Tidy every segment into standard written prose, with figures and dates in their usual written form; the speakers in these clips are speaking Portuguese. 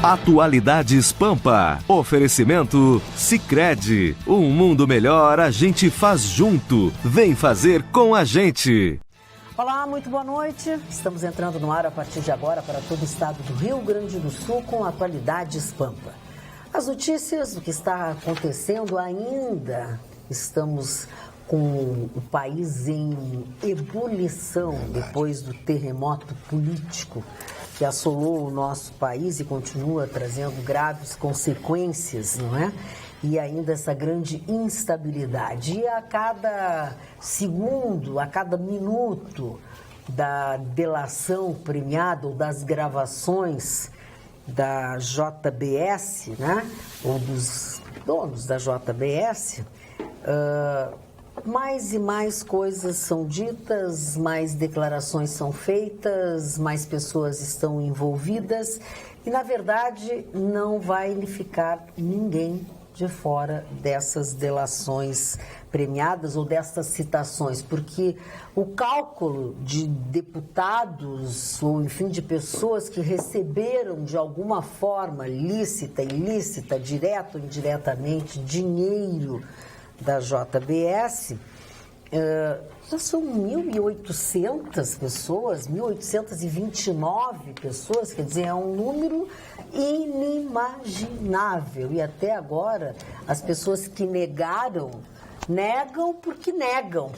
Atualidades Pampa. Oferecimento Sicredi. Um mundo melhor a gente faz junto. Vem fazer com a gente. Olá, muito boa noite. Estamos entrando no ar a partir de agora para todo o estado do Rio Grande do Sul com Atualidades Pampa. As notícias do que está acontecendo ainda. Estamos com o país em ebulição depois do terremoto político que assolou o nosso país e continua trazendo graves consequências, não é? E ainda essa grande instabilidade. E a cada segundo, a cada minuto da delação premiada ou das gravações da JBS, né? Ou dos donos da JBS, mais e mais coisas são ditas, mais declarações são feitas, mais pessoas estão envolvidas e, na verdade, não vai ficar ninguém de fora dessas delações premiadas ou dessas citações, porque o cálculo de deputados ou, enfim, de pessoas que receberam de alguma forma, lícita, ilícita, direta ou indiretamente, dinheiro da JBS, já são 1.800 pessoas, 1.829 pessoas, quer dizer, é um número inimaginável. E até agora, as pessoas que negam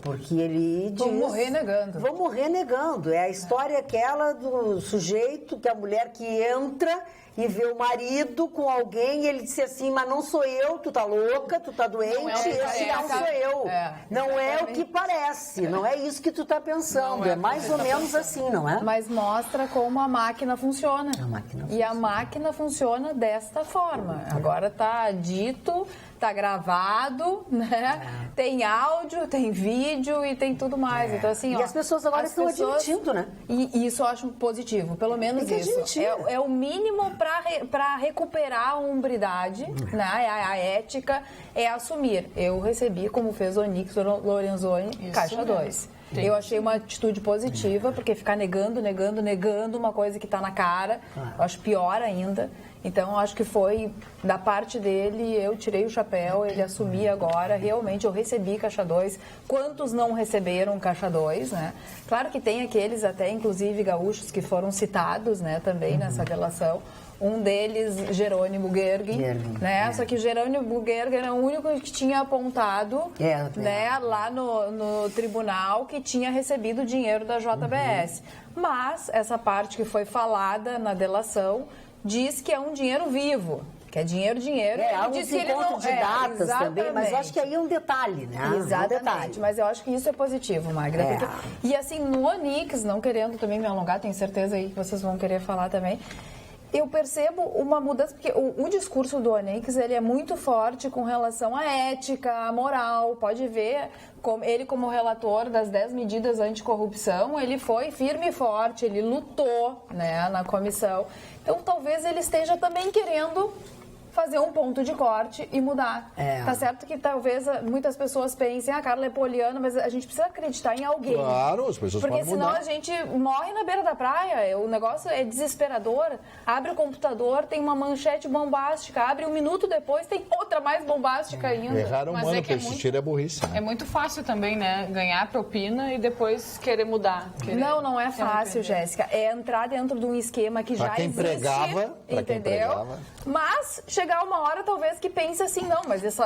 porque ele diz... Vão morrer negando. Vão morrer negando. É a história aquela do sujeito, que a mulher que entra e vê o marido com alguém e ele disse assim, mas não sou eu, tu tá louca, tu tá doente, esse não sou eu. Não é o que parece, não é isso que tu tá pensando. É mais ou menos assim, não é? Mas mostra como a máquina funciona. E a máquina funciona desta forma. Agora tá dito... Tá gravado, né? Tem áudio, tem vídeo e tem tudo mais. Então, assim, e as pessoas agora estão admitindo, né? E isso eu acho positivo, pelo menos isso. É o mínimo para recuperar a hombridade, né? A ética é assumir. Eu recebi, como fez o Onyx Lorenzoni, caixa 2. Eu achei uma atitude positiva, porque ficar negando uma coisa que está na cara, eu acho pior ainda. Então, eu acho que foi da parte dele, eu tirei o chapéu, ele assumia agora, realmente eu recebi caixa 2. Quantos não receberam caixa 2, né? Claro que tem aqueles até, inclusive, gaúchos que foram citados, né, também nessa delação. Um deles, Jerônimo Gergen, né? Só que o Jerônimo Gergen era o único que tinha apontado, né, lá no tribunal que tinha recebido dinheiro da JBS. Mas essa parte que foi falada na delação diz que é um dinheiro vivo, que é dinheiro. Há um encontro de datas também, mas eu acho que aí é um detalhe, né? Exatamente, mas eu acho que isso é positivo, Magda. Porque, e assim, no Onyx, não querendo também me alongar, tenho certeza aí que vocês vão querer falar também, eu percebo uma mudança, porque o discurso do Onyx, ele é muito forte com relação à ética, à moral. Pode ver, ele como relator das 10 medidas anticorrupção, ele foi firme e forte, ele lutou, né, na comissão. Então, talvez ele esteja também querendo fazer um ponto de corte e mudar. Tá certo que talvez muitas pessoas pensem, a Carla é poliana, mas a gente precisa acreditar em alguém. Claro, as pessoas podem mudar. Porque senão a gente morre na beira da praia, o negócio é desesperador. Abre o computador, tem uma manchete bombástica, abre um minuto depois, tem outra mais bombástica ainda. Errar humano, que assistir é burrice. É muito fácil também, né? Ganhar propina e depois querer mudar. Não é fácil, Jéssica. É entrar dentro de um esquema que já existe. Entendeu? Mas chegar uma hora, talvez, que pense assim, não, mas isso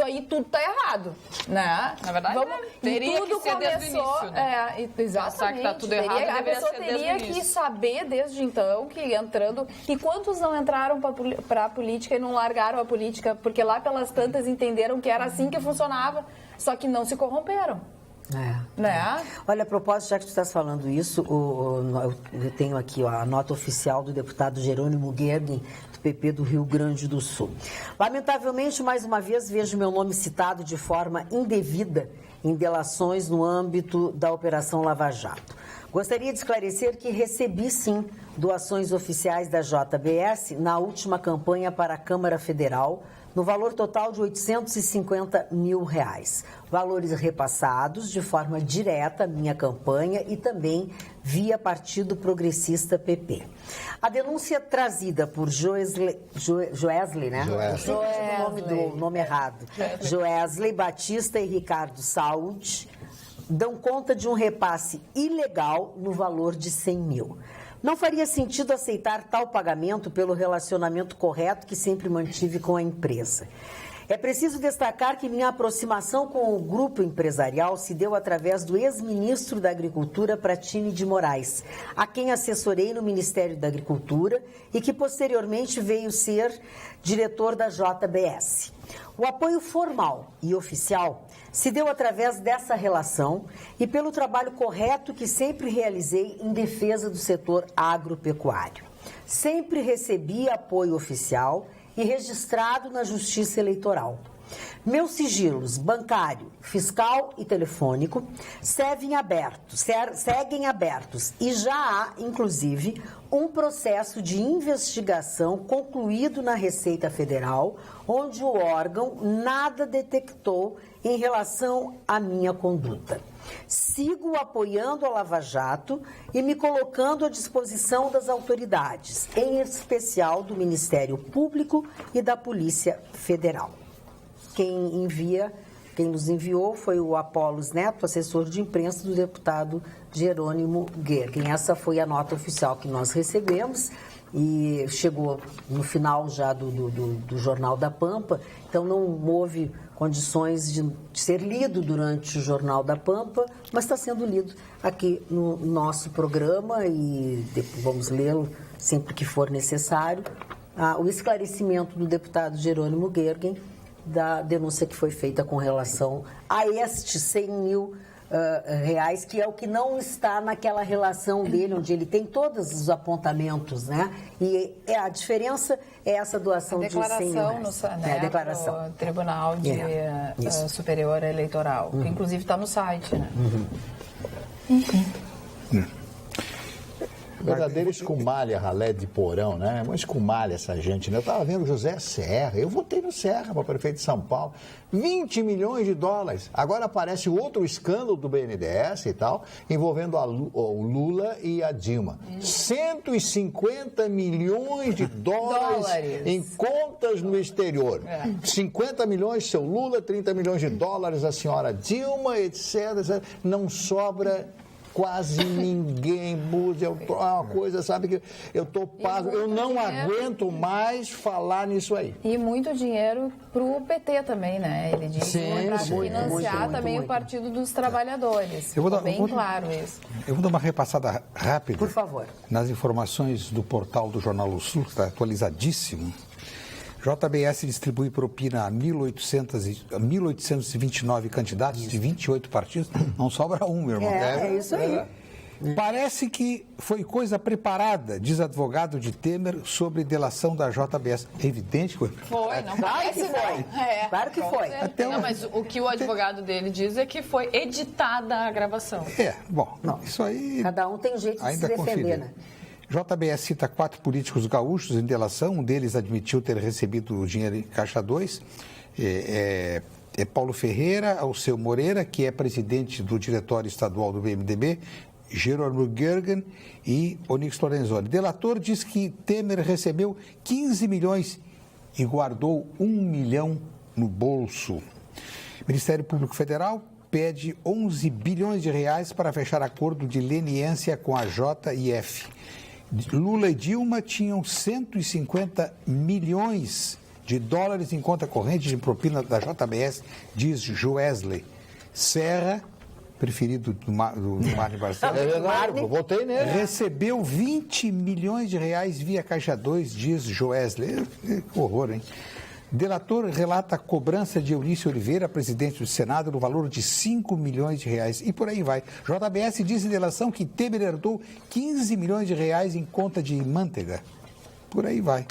aí tudo tá errado, né? Na verdade, teria tudo que ser começou, desde o início, né? Exatamente. Que tá tudo errado, a pessoa teria que saber desde então que entrando... E quantos não entraram para a política e não largaram a política? Porque lá pelas tantas entenderam que era assim que funcionava, só que não se corromperam. Né? Olha, a propósito, já que tu estás falando isso, eu tenho aqui a nota oficial do deputado Jerônimo Gergen, do PP do Rio Grande do Sul. Lamentavelmente, mais uma vez, vejo meu nome citado de forma indevida em delações no âmbito da Operação Lava Jato. Gostaria de esclarecer que recebi, sim, doações oficiais da JBS na última campanha para a Câmara Federal no valor total de R$850 mil. Valores repassados de forma direta à minha campanha e também via Partido Progressista PP. A denúncia trazida por Joesley, né? O nome errado. Joesley Batista e Ricardo Saúde dão conta de um repasse ilegal no valor de 100 mil. Não faria sentido aceitar tal pagamento pelo relacionamento correto que sempre mantive com a empresa. É preciso destacar que minha aproximação com o grupo empresarial se deu através do ex-ministro da Agricultura, Pratini de Moraes, a quem assessorei no Ministério da Agricultura e que posteriormente veio ser diretor da JBS. O apoio formal e oficial se deu através dessa relação e pelo trabalho correto que sempre realizei em defesa do setor agropecuário. Sempre recebi apoio oficial e registrado na Justiça Eleitoral. Meus sigilos bancário, fiscal e telefônico seguem abertos e já há, inclusive, um processo de investigação concluído na Receita Federal, onde o órgão nada detectou em relação à minha conduta. Sigo apoiando a Lava Jato e me colocando à disposição das autoridades, em especial do Ministério Público e da Polícia Federal. Quem nos enviou foi o Apolos Neto, assessor de imprensa do deputado Jerônimo Gergen. Essa foi a nota oficial que nós recebemos e chegou no final já do Jornal da Pampa, então não houve condições de ser lido durante o Jornal da Pampa, mas está sendo lido aqui no nosso programa e vamos lê-lo sempre que for necessário. O esclarecimento do deputado Jerônimo Gergen da denúncia que foi feita com relação a estes 100 mil reais, que é o que não está naquela relação dele, onde ele tem todos os apontamentos, né? E a diferença é essa doação de 100 mil reais. A declaração. No Tribunal Superior Eleitoral, que inclusive está no site, né? Enfim. Verdadeira escumalha, ralé de porão, né? Uma escumalha essa gente, né? Eu estava vendo o José Serra, eu votei no Serra para prefeito de São Paulo, 20 milhões de dólares. Agora aparece outro escândalo do BNDES e tal, envolvendo o Lula e a Dilma. 150 milhões de dólares em contas no exterior. 50 milhões seu Lula, 30 milhões de dólares a senhora Dilma, etc. Não sobra quase ninguém, Búzios, é uma coisa, sabe, que eu tô pago, eu não aguento mais falar nisso aí. E muito dinheiro pro PT também, né? Ele disse para financiar também o Partido dos Trabalhadores. Bem claro isso. Eu vou dar uma repassada rápida. Por favor. Nas informações do portal do Jornal do Sul, que está atualizadíssimo. JBS distribui propina a 1.829 candidatos de 28 partidos. Não sobra um, meu irmão. É isso aí. Parece que foi coisa preparada, diz advogado de Temer, sobre delação da JBS. É evidente que foi. Foi, não parece, não. Claro que foi. Não, mas o que o advogado dele diz é que foi editada a gravação. Isso aí... Cada um tem um jeito de se defender, né? JBS cita 4 políticos gaúchos em delação, um deles admitiu ter recebido o dinheiro em Caixa 2, é Paulo Ferreira, Alceu Moreira, que é presidente do Diretório Estadual do BMDB, Jerônimo Gergen e Onyx Lorenzoni. Delator diz que Temer recebeu 15 milhões e guardou 1 milhão no bolso. Ministério Público Federal pede 11 bilhões de reais para fechar acordo de leniência com a JF. Lula e Dilma tinham 150 milhões de dólares em conta corrente de propina da JBS, diz Joesley. Serra, preferido do Mário Barcelos, eu votei nele. Recebeu 20 milhões de reais via Caixa 2, diz Joesley. Que horror, hein? Delator relata a cobrança de Eunício Oliveira, presidente do Senado, no valor de 5 milhões de reais. E por aí vai. JBS diz em delação que Temer herdou 15 milhões de reais em conta de manteiga. Por aí vai.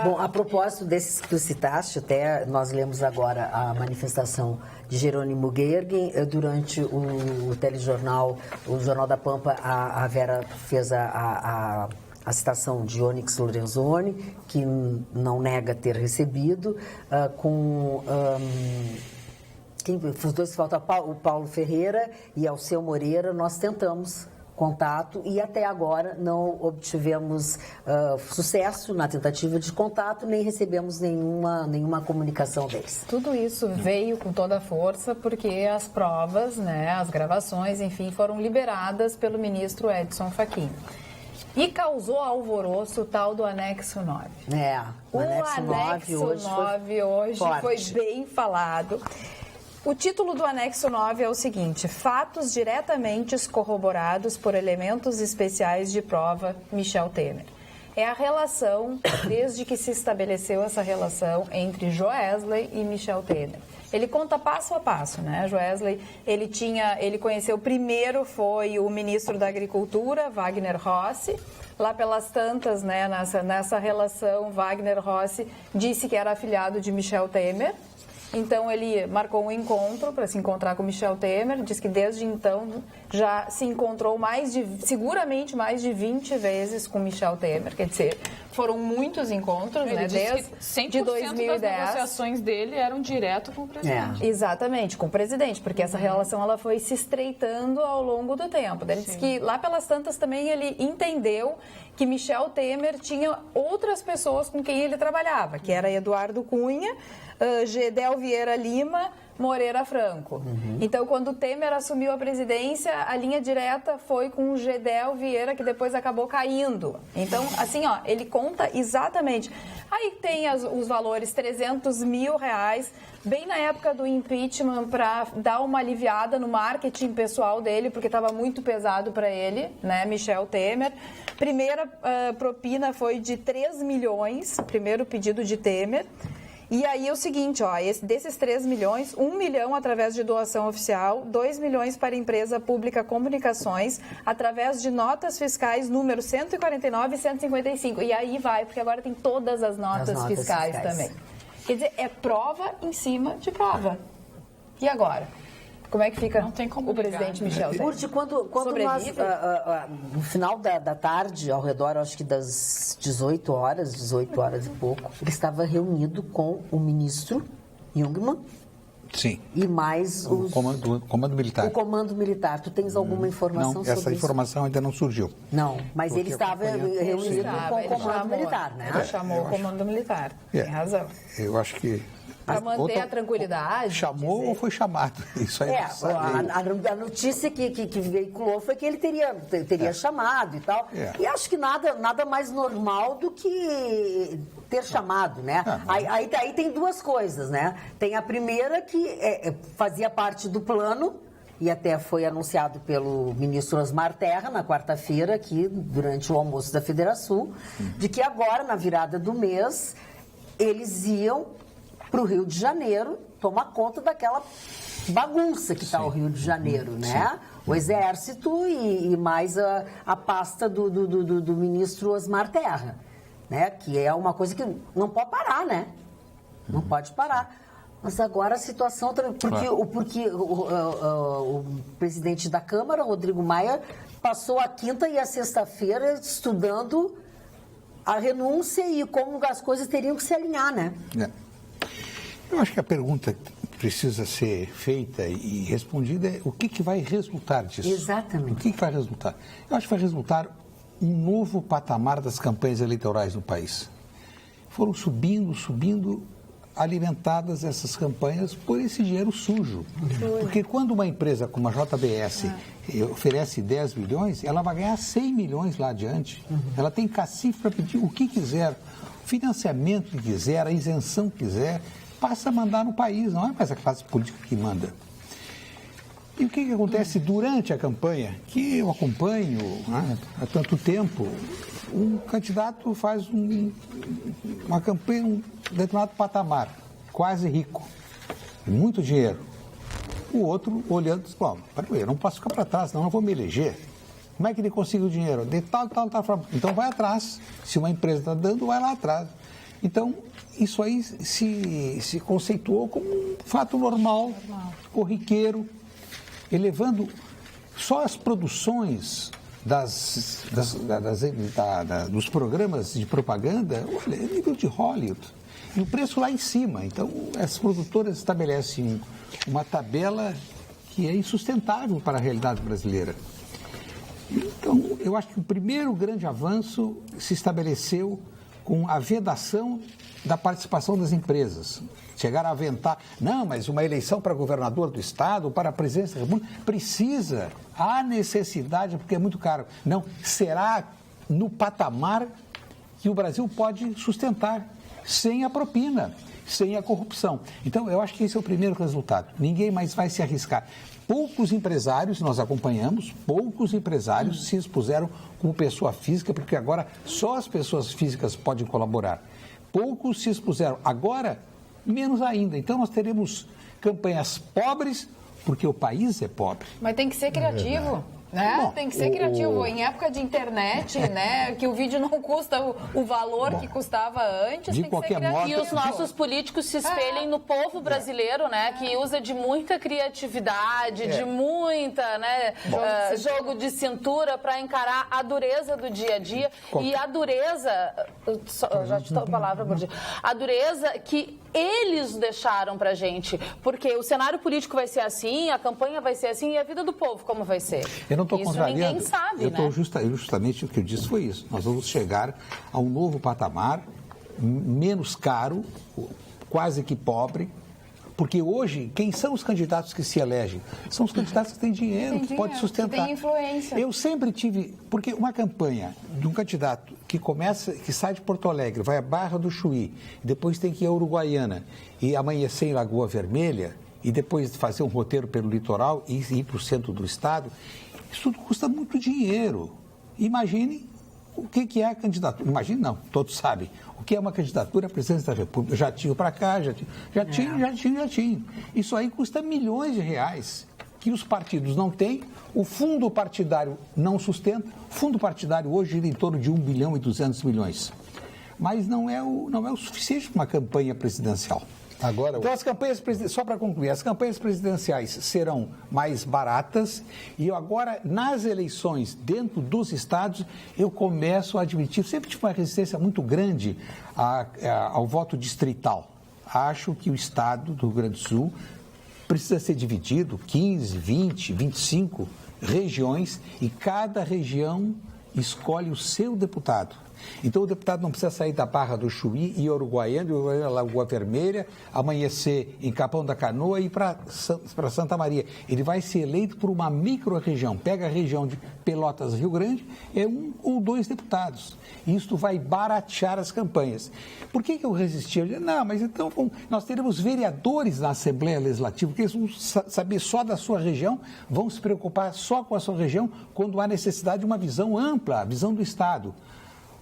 Bom, a propósito desses que tu citaste, até nós lemos agora a manifestação de Jerônimo Gergen. Durante o telejornal, o Jornal da Pampa, a Vera fez a a citação de Onyx Lorenzoni, que não nega ter recebido, os dois faltam, o Paulo Ferreira e Alceu Moreira, nós tentamos contato e até agora não obtivemos sucesso na tentativa de contato, nem recebemos nenhuma comunicação deles. Tudo isso veio com toda a força porque as provas, né, as gravações, enfim, foram liberadas pelo ministro Edson Fachin. E causou alvoroço o tal do anexo 9. O anexo 9 hoje foi bem falado. O título do anexo 9 é o seguinte: fatos diretamente corroborados por elementos especiais de prova, Michel Temer. É a relação, desde que se estabeleceu essa relação entre Joesley e Michel Temer. Ele conta passo a passo, né? Joesley, ele conheceu primeiro, foi o ministro da Agricultura, Wagner Rossi. Lá pelas tantas, né, nessa relação, Wagner Rossi disse que era afilhado de Michel Temer. Então, ele marcou um encontro para se encontrar com Michel Temer, diz que desde então já se encontrou seguramente mais de 20 vezes com Michel Temer, quer dizer, foram muitos encontros, ele né, desde 100% 2010. das negociações dele eram direto com o presidente. Exatamente, com o presidente, porque essa relação ela foi se estreitando ao longo do tempo. Ele disse que lá pelas tantas também ele entendeu que Michel Temer tinha outras pessoas com quem ele trabalhava, que era Eduardo Cunha, Gedel Vieira Lima, Moreira Franco. Então, quando Temer assumiu a presidência, a linha direta foi com o Gedel Vieira, que depois acabou caindo. Então, assim, ó, ele conta exatamente. Aí tem os valores, R$300 mil, bem na época do impeachment, para dar uma aliviada no marketing pessoal dele, porque estava muito pesado para ele, né, Michel Temer. Primeira propina foi de 3 milhões, primeiro pedido de Temer. E aí é o seguinte, ó, desses 3 milhões, 1 milhão através de doação oficial, 2 milhões para a empresa pública Comunicações, através de notas fiscais número 149 e 155. E aí vai, porque agora tem todas as notas fiscais também. Quer dizer, é prova em cima de prova. E agora? Como é que fica o presidente Michel Temer? Porque quando nós, no final da tarde, ao redor, acho que das 18 horas e pouco, ele estava reunido com o ministro Jungmann. Sim. E mais o comando militar. O comando militar. Tu tens alguma informação sobre isso? Essa informação ainda não surgiu. Não, mas ele estava reunido com o comando militar, né? Ele chamou o comando militar. Tem razão. Eu acho que... Para manter a tranquilidade. Chamou ou foi chamado? Isso aí a notícia que veiculou foi que ele teria chamado e tal. E acho que nada mais normal do que ter chamado, né? Aí tem duas coisas, né? Tem a primeira que fazia parte do plano, e até foi anunciado pelo ministro Osmar Terra na quarta-feira, aqui durante o almoço da Federação, de que agora, na virada do mês, eles iam para o Rio de Janeiro tomar conta daquela bagunça que está o Rio de Janeiro, né? O Exército e mais a pasta do ministro Osmar Terra, né? Que é uma coisa que não pode parar, né? Não pode parar. Mas agora a situação também... Porque o presidente da Câmara, Rodrigo Maia, passou a quinta e a sexta-feira estudando a renúncia e como as coisas teriam que se alinhar, né? Eu acho que a pergunta que precisa ser feita e respondida é o que vai resultar disso? Exatamente. O que vai resultar? Eu acho que vai resultar um novo patamar das campanhas eleitorais no país. Foram subindo, alimentadas essas campanhas por esse dinheiro sujo. Porque quando uma empresa como a JBS oferece 10 milhões, ela vai ganhar 100 milhões lá adiante. Ela tem cacife para pedir o que quiser, o financiamento que quiser, a isenção que quiser, passa a mandar no país, não é mais a classe política que manda. E o que acontece durante a campanha, que eu acompanho há tanto tempo, um candidato faz uma campanha, um determinado patamar, quase rico, muito dinheiro. O outro olhando diz, eu não posso ficar para trás, senão eu vou me eleger. Como é que ele conseguiu o dinheiro? De tal. Então vai atrás. Se uma empresa está dando, vai lá atrás. Então, isso aí se conceituou como um fato normal, corriqueiro, elevando só as produções dos programas de propaganda, olha, é nível de Hollywood. E o preço lá em cima. Então, as produtoras estabelecem uma tabela que é insustentável para a realidade brasileira. Então, eu acho que o primeiro grande avanço se estabeleceu com a vedação da participação das empresas. Chegaram a aventar, não, mas uma eleição para governador do estado, para a presidência da República, precisa, há necessidade, porque é muito caro. Não, será no patamar que o Brasil pode sustentar, sem a propina, sem a corrupção. Então, eu acho que esse é o primeiro resultado. Ninguém mais vai se arriscar. Poucos empresários, nós acompanhamos, poucos empresários se expuseram como pessoa física, porque agora só as pessoas físicas podem colaborar. Poucos se expuseram. Agora, menos ainda. Então, nós teremos campanhas pobres, porque o país é pobre. Mas tem que ser criativo. Né? Bom, tem que ser criativo. Em época de internet, né, que o vídeo não custa o valor que custava antes, de tem qualquer que ser criativo. E os nossos políticos se espelhem no povo brasileiro, né, que usa de muita criatividade, de muita, né, jogo de cintura para encarar a dureza do dia a dia. E a dureza, já te dou a palavra, Borges, a dureza que eles deixaram pra gente, porque o cenário político vai ser assim, a campanha vai ser assim e a vida do povo como vai ser. Eu não estou contrariando. Ninguém sabe, né? Justamente o que eu disse foi isso. Nós vamos chegar a um novo patamar, menos caro, quase que pobre, porque hoje, quem são os candidatos que se elegem? São os candidatos que têm dinheiro, que podem sustentar. Que têm influência. Eu sempre tive... Porque uma campanha de um candidato que sai de Porto Alegre, vai à Barra do Chuí, depois tem que ir a Uruguaiana e amanhecer em Lagoa Vermelha, e depois fazer um roteiro pelo litoral e ir para o centro do estado, isso tudo custa muito dinheiro. Imagine o que é a candidatura. Imagine não, todos sabem. O que é uma candidatura à presidência da República? Jatinho para cá, jatinho. Isso aí custa milhões de reais, que os partidos não têm, o fundo partidário não sustenta. O fundo partidário hoje gira em torno de 1 bilhão e 200 milhões. Mas não é o suficiente para uma campanha presidencial. Agora, então, as campanhas, só para concluir, as campanhas presidenciais serão mais baratas e agora, nas eleições dentro dos estados, eu começo a admitir, sempre tive uma resistência muito grande ao voto distrital. Acho que o estado do Rio Grande do Sul precisa ser dividido, 15, 20, 25 regiões, e cada região escolhe o seu deputado. Então, o deputado não precisa sair da Barra do Chuí e Uruguaiana, Lagoa Vermelha, amanhecer em Capão da Canoa e ir para Santa Maria. Ele vai ser eleito por uma micro-região. Pega a região de Pelotas, Rio Grande, é 1 ou 2 deputados. Isto vai baratear as campanhas. Por que eu resisti? Eu disse, não, mas então nós teremos vereadores na Assembleia Legislativa, que eles vão saber só da sua região, vão se preocupar só com a sua região, quando há necessidade de uma visão ampla, a visão do Estado.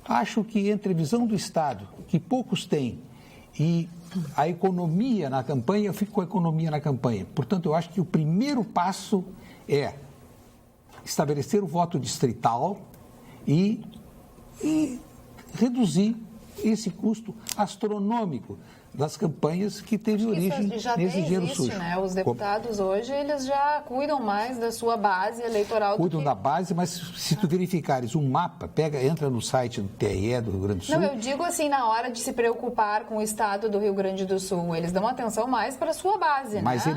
Acho que entre a visão do Estado, que poucos têm, e a economia na campanha, eu fico com a economia na campanha. Portanto, eu acho que o primeiro passo é estabelecer o voto distrital e reduzir esse custo astronômico das campanhas que teve origem nesse dinheiro sujo. Né? Os deputados hoje, eles já cuidam mais da sua base eleitoral. Cuidam da base, mas se tu verificares um mapa, entra no site do TRE do Rio Grande do Sul. Não, eu digo assim, na hora de se preocupar com o estado do Rio Grande do Sul, eles dão atenção mais para a sua base, mas né?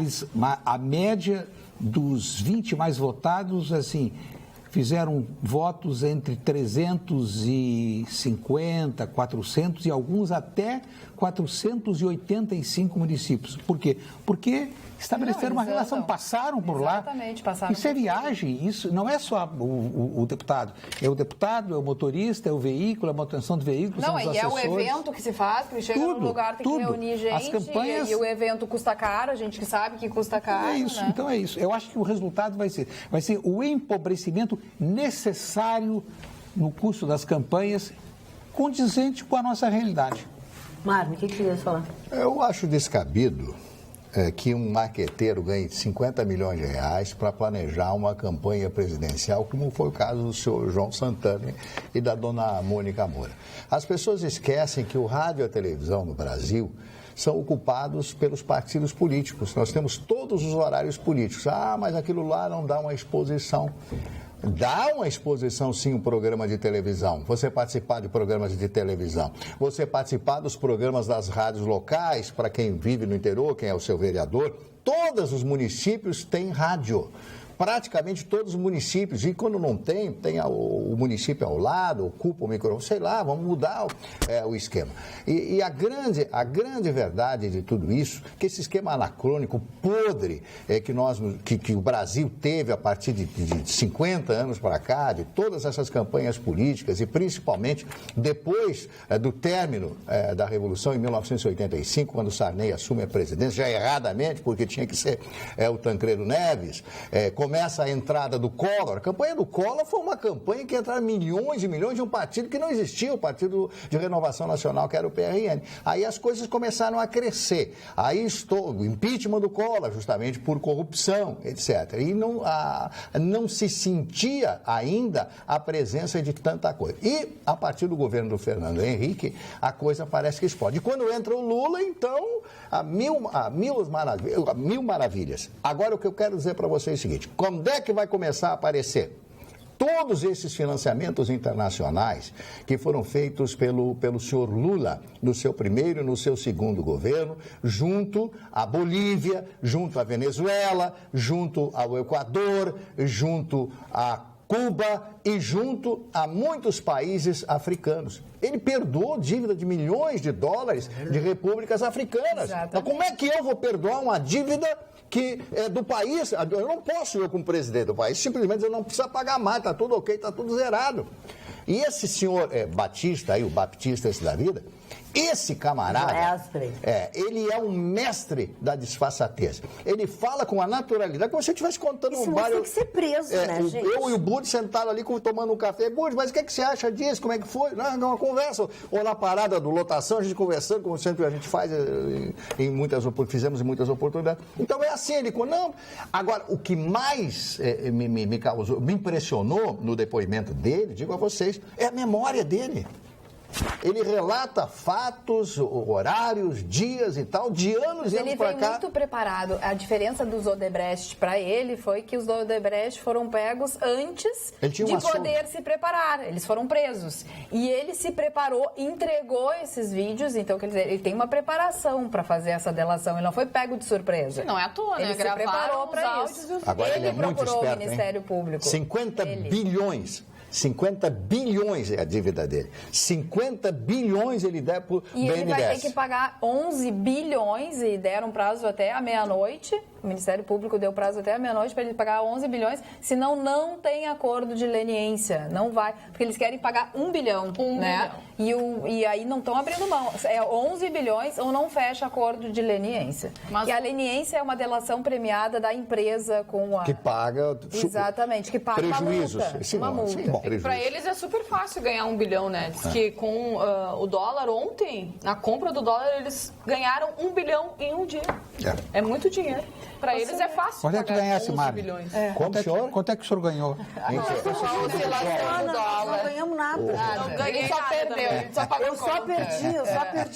A média dos 20 mais votados, assim, fizeram votos entre 350, 400 e alguns até 485 municípios. Por quê? Porque estabeleceram uma relação, passaram por lá. Exatamente, passaram. Isso é viagem, isso não é só o deputado. É o deputado, é o motorista, é o veículo, é a manutenção do veículo, não, são os assessores. É o evento que se faz, que chega num lugar, tem que reunir gente, as campanhas... e o evento custa caro, a gente que sabe que custa caro. É isso, né? Então é isso. Eu acho que o resultado vai ser o empobrecimento necessário no custo das campanhas, condizente com a nossa realidade. Marmi, o que você ia falar? Eu acho descabido que um marqueteiro ganhe 50 milhões de reais para planejar uma campanha presidencial, como foi o caso do senhor João Santana e da dona Mônica Moura. As pessoas esquecem que o rádio e a televisão no Brasil são ocupados pelos partidos políticos. Nós temos todos os horários políticos. Ah, mas aquilo lá não dá uma exposição. Dá uma exposição, sim, um programa de televisão. Você participar de programas de televisão. Você participar dos programas das rádios locais, para quem vive no interior, quem é o seu vereador. Todos os municípios têm rádio. Praticamente todos os municípios, e quando não tem o município ao lado, ocupa o microfone, sei lá, vamos mudar o esquema. E a grande verdade de tudo isso, que esse esquema anacrônico, podre, que o Brasil teve a partir de 50 anos para cá, de todas essas campanhas políticas, e principalmente depois do término da Revolução em 1985, quando Sarney assume a presidência, já erradamente, porque tinha que ser o Tancredo Neves, começa a entrada do Collor. A campanha do Collor foi uma campanha que entraram milhões e milhões de um partido que não existia, o Partido de Renovação Nacional, que era o PRN. Aí as coisas começaram a crescer. Aí o impeachment do Collor, justamente por corrupção, etc. E não se sentia ainda a presença de tanta coisa. E, a partir do governo do Fernando Henrique, a coisa parece que explode. E quando entra o Lula, então, mil maravilhas. Agora, o que eu quero dizer para vocês é o seguinte: quando é que vai começar a aparecer todos esses financiamentos internacionais que foram feitos pelo senhor Lula no seu primeiro e no seu segundo governo, junto à Bolívia, junto à Venezuela, junto ao Equador, junto a Cuba e junto a muitos países africanos? Ele perdoou dívida de milhões de dólares de repúblicas africanas. Exatamente. Então, como é que eu vou perdoar uma dívida que é do país? Eu não posso, eu como presidente do país, simplesmente dizer, não precisa pagar mais, está tudo ok, está tudo zerado. E esse senhor Batista, aí, o Baptista esse da vida, esse camarada, ele é um mestre da disfarçatez. Ele fala com a naturalidade, como se você estivesse contando um baile. Tem que ser preso, né, gente? Eu e o Budi sentaram ali tomando um café. Budi, mas o que você acha disso? Como é que foi? Não, uma conversa. Ou na parada do lotação, a gente conversando, como sempre a gente faz, fizemos em muitas oportunidades. Então é assim, ele... Não. Agora, o que mais me impressionou no depoimento dele, digo a vocês, é a memória dele. Ele relata fatos, horários, dias e tal, de anos e anos para cá. Ele veio muito preparado. A diferença dos Odebrecht para ele foi que os Odebrecht foram pegos antes de poder se preparar. Eles foram presos. E ele se preparou, entregou esses vídeos. Então, quer dizer, ele tem uma preparação para fazer essa delação. Ele não foi pego de surpresa. Não é à toa, né? Ele se preparou para isso. Agora ele é muito procurou esperto, o Ministério Público. 50 bilhões. 50 bilhões é a dívida dele. 50 bilhões ele der por BNDES. E ele vai ter que pagar 11 bilhões e deram prazo até a meia-noite. O Ministério Público deu prazo até a meia-noite para ele pagar 11 bilhões, senão não tem acordo de leniência, não vai, porque eles querem pagar 1 bilhão, né? E aí não estão abrindo mão, é 11 bilhões ou não fecha acordo de leniência. Mas... E a leniência é uma delação premiada da empresa com a... Que paga... Exatamente, que paga prejuízos. uma multa. Para eles é super fácil ganhar 1 bilhão, né? Diz que com o dólar ontem, na compra do dólar, eles ganharam 1 bilhão em um dia. É muito dinheiro. Para eles é fácil. Quanto é que ganhasse, Mário? Quanto é que o senhor ganhou? Não ganhamos nada. Ele só perdeu. Eu só perdi.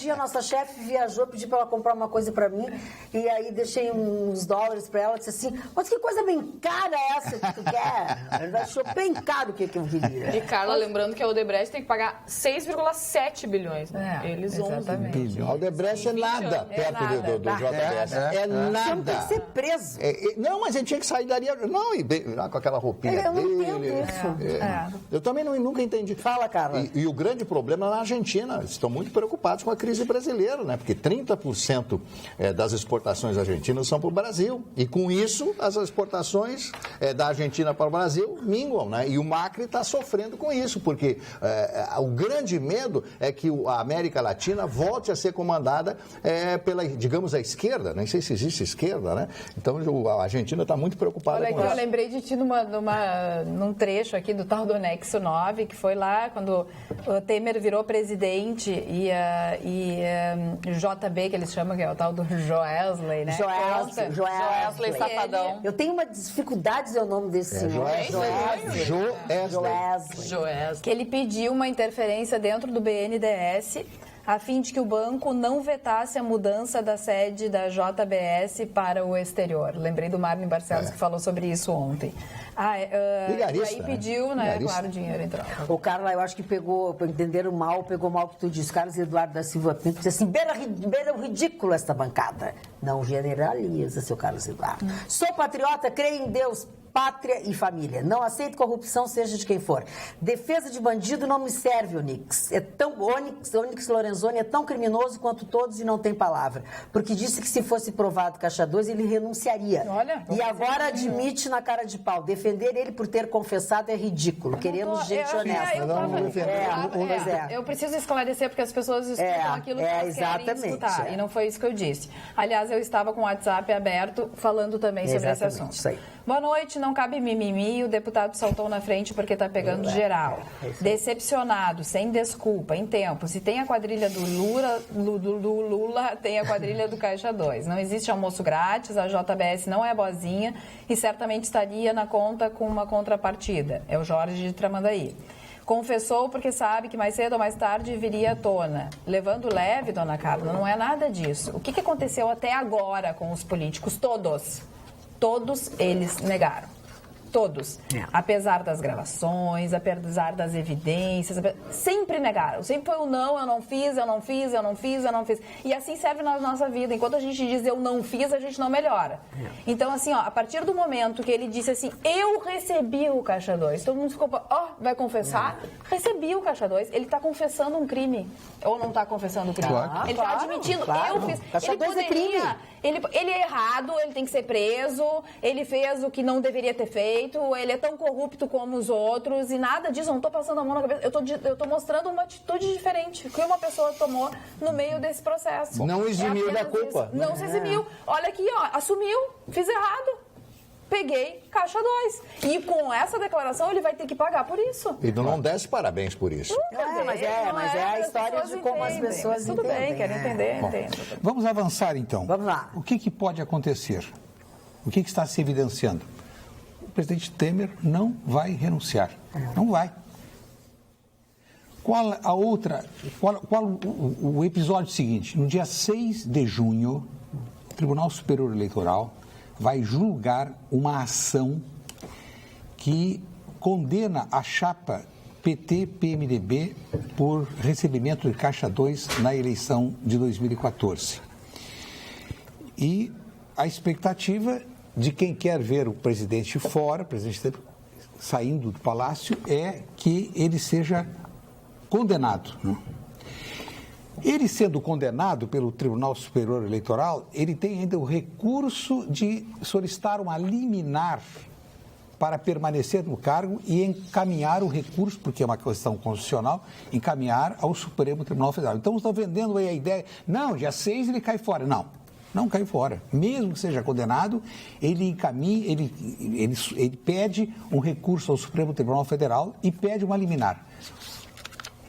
A nossa chefe viajou, pediu para ela comprar uma coisa para mim. E aí deixei uns dólares para ela. Disse assim, mas que coisa bem cara é essa que tu quer? Ela achou bem caro o que eu queria. E Carla, lembrando que a Odebrecht tem que pagar 6,7 bilhões. Né? Eles 11 bilhões. A Odebrecht é nada perto do JBS. É nada. Você não tem que ser preso. Não, mas ele tinha que sair dali. Não, com aquela roupinha eu dele. Não entendo isso. Eu também nunca entendi. Fala, Carla. E o grande problema é na Argentina. Eles estão muito preocupados com a crise brasileira, né? Porque 30% das exportações argentinas são para o Brasil. E com isso, as exportações da Argentina para o Brasil minguam, né? E o Macri está sofrendo com isso, porque o grande medo é que a América Latina volte a ser comandada pela, digamos, a esquerda. Nem sei se existe esquerda, né? Então a Argentina está muito preocupada com isso. Eu lembrei de ti num trecho aqui do tal do Nexo 9, que foi lá quando o Temer virou presidente e o JB, que eles chamam, que é o tal do Joesley, né? Joesley Safadão. Eu tenho uma dificuldade de dizer o nome desse senhor. Joesley. Que ele pediu uma interferência dentro do BNDES a fim de que o banco não vetasse a mudança da sede da JBS para o exterior. Lembrei do Marlon Barcelos que falou sobre isso ontem. E aí pediu, né, claro, dinheiro em troca. O Carla, eu acho que pegou mal o que tu disse. Carlos Eduardo da Silva Pinto disse assim, beira o ridículo esta bancada. Não generaliza, seu Carlos Eduardo. Sou patriota, creio em Deus, pátria e família. Não aceito corrupção, seja de quem for. Defesa de bandido não me serve, Onyx. Onyx Lorenzoni é tão criminoso quanto todos e não tem palavra. Porque disse que se fosse provado Caixa 2, ele renunciaria. E agora admite na cara de pau. Defender ele por ter confessado é ridículo. Queremos gente honesta. Eu preciso esclarecer porque as pessoas escutam aquilo que elas querem escutar. E não foi isso que eu disse. Aliás, eu estava com o WhatsApp aberto falando também sobre esse assunto. Isso aí. Boa noite, não cabe mimimi, o deputado saltou na frente porque está pegando geral. Decepcionado, sem desculpa, em tempo. Se tem a quadrilha do Lula, tem a quadrilha do Caixa 2. Não existe almoço grátis, a JBS não é boazinha e certamente estaria na conta com uma contrapartida. É o Jorge de Tramandaí. Confessou porque sabe que mais cedo ou mais tarde viria à tona. Levando leve, dona Carla, não é nada disso. O que aconteceu até agora com os políticos? Todos eles negaram. Todos. Apesar das gravações, apesar das evidências, sempre negaram. Sempre foi o não, eu não fiz. E assim serve na nossa vida. Enquanto a gente diz eu não fiz, a gente não melhora. Então, assim, a partir do momento que ele disse assim, eu recebi o Caixa 2, todo mundo ficou, vai confessar? Recebi o Caixa 2. Ele está confessando um crime. Ou não está confessando um crime? Claro. Ele está admitindo, eu fiz. Caixa 2 é crime. Ele é errado, ele tem que ser preso, ele fez o que não deveria ter feito, ele é tão corrupto como os outros e nada disso, eu não estou passando a mão na cabeça, eu estou mostrando uma atitude diferente que uma pessoa tomou no meio desse processo. Não eximiu da culpa. Não se eximiu. Olha aqui, assumiu, fiz errado. Peguei Caixa 2. E com essa declaração ele vai ter que pagar por isso. E não desce parabéns por isso. Mas é a história de como as pessoas entendem. Tudo bem, querem entender, entendo. Vamos avançar então. Vamos lá. O que pode acontecer? O que está se evidenciando? O presidente Temer não vai renunciar. Não vai. Qual o episódio seguinte? No dia 6 de junho, o Tribunal Superior Eleitoral vai julgar uma ação que condena a chapa PT-PMDB por recebimento de Caixa 2 na eleição de 2014. E a expectativa de quem quer ver o presidente fora, o presidente saindo do palácio, é que ele seja condenado. Ele sendo condenado pelo Tribunal Superior Eleitoral, ele tem ainda o recurso de solicitar uma liminar para permanecer no cargo e encaminhar o recurso, porque é uma questão constitucional, encaminhar ao Supremo Tribunal Federal. Então, estão vendendo aí a ideia, não, dia 6 ele cai fora. Não cai fora. Mesmo que seja condenado, ele encaminha, ele pede um recurso ao Supremo Tribunal Federal e pede uma liminar.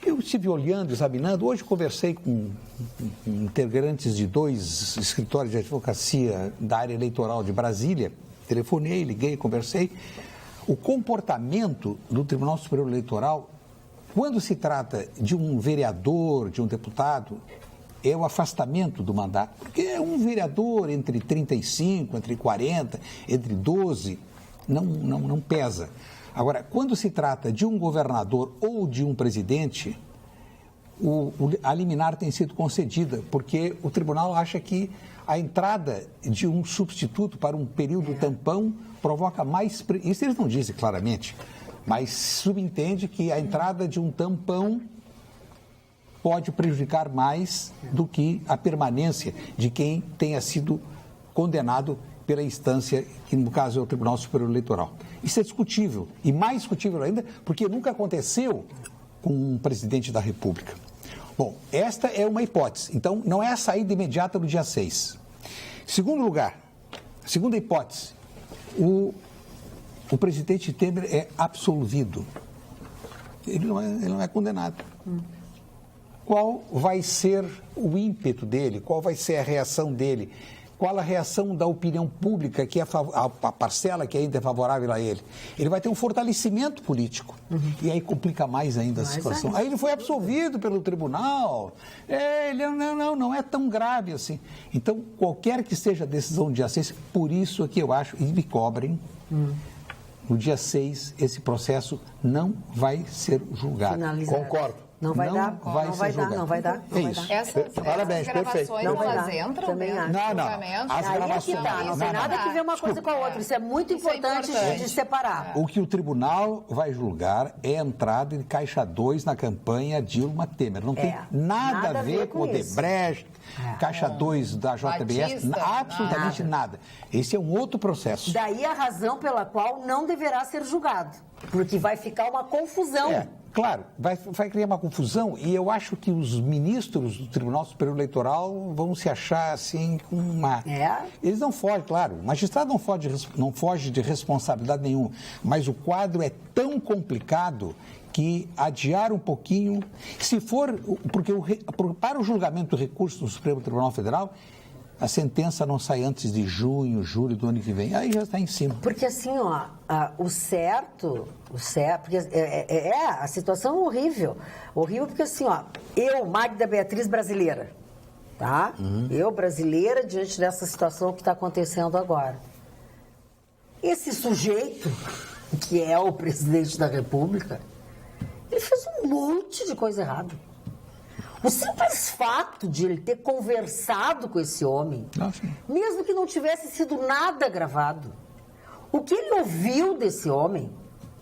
Eu estive olhando, examinando, hoje conversei com integrantes de 2 escritórios de advocacia da área eleitoral de Brasília, telefonei, liguei, conversei. O comportamento do Tribunal Superior Eleitoral, quando se trata de um vereador, de um deputado, é o afastamento do mandato. Porque é um vereador entre 35, entre 40, entre 12, não pesa. Agora, quando se trata de um governador ou de um presidente, a liminar tem sido concedida, porque o tribunal acha que a entrada de um substituto para um período tampão provoca mais... Isso eles não dizem claramente, mas subentende que a entrada de um tampão pode prejudicar mais do que a permanência de quem tenha sido condenado pela instância, que no caso é o Tribunal Superior Eleitoral. Isso é discutível, e mais discutível ainda, porque nunca aconteceu com um presidente da República. Bom, esta é uma hipótese, então não é a saída imediata no dia 6. Segundo lugar, segunda hipótese, o presidente Temer é absolvido. Ele não é condenado. Qual vai ser o ímpeto dele? Qual vai ser a reação dele? qual a reação da opinião pública, que é a parcela que ainda é favorável a ele. Ele vai ter um fortalecimento político. E aí complica mais ainda a situação. Aí ele foi absolvido pelo tribunal. Não é tão grave assim. Então, qualquer que seja a decisão do dia 6, por isso é que eu acho, e me cobrem, no dia 6, esse processo não vai ser julgado. Finalizado. Concordo. Não vai dar. Não vai dar. É isso. Parabéns, perfeito. Elas entram Também dentro acho. do Não. julgamento? As gravações. Não tem nada que ver uma coisa com a outra. Isso é muito importante de separar. O que o tribunal vai julgar é a entrada de Caixa 2 na campanha Dilma Temer. Não tem nada a ver com o Odebrecht, Caixa 2 da JBS, Batista, absolutamente nada. Esse é um outro processo. Daí a razão pela qual não deverá ser julgado. Porque vai ficar uma confusão. Claro, vai criar uma confusão e eu acho que os ministros do Tribunal Superior Eleitoral vão se achar assim com uma... Eles não fogem, claro, o magistrado não foge de responsabilidade nenhuma, mas o quadro é tão complicado que adiar um pouquinho, se for... Porque para o julgamento do recurso do Supremo Tribunal Federal, a sentença não sai antes de junho, julho do ano que vem. Aí já está em cima. Porque assim, o certo, porque a situação é horrível. Horrível porque assim, eu, Magda Beatriz brasileira, tá? Eu, brasileira, diante dessa situação que está acontecendo agora. Esse sujeito, que é o presidente da República, ele fez um monte de coisa errada. O simples fato de ele ter conversado com esse homem, mesmo que não tivesse sido nada gravado, o que ele ouviu desse homem,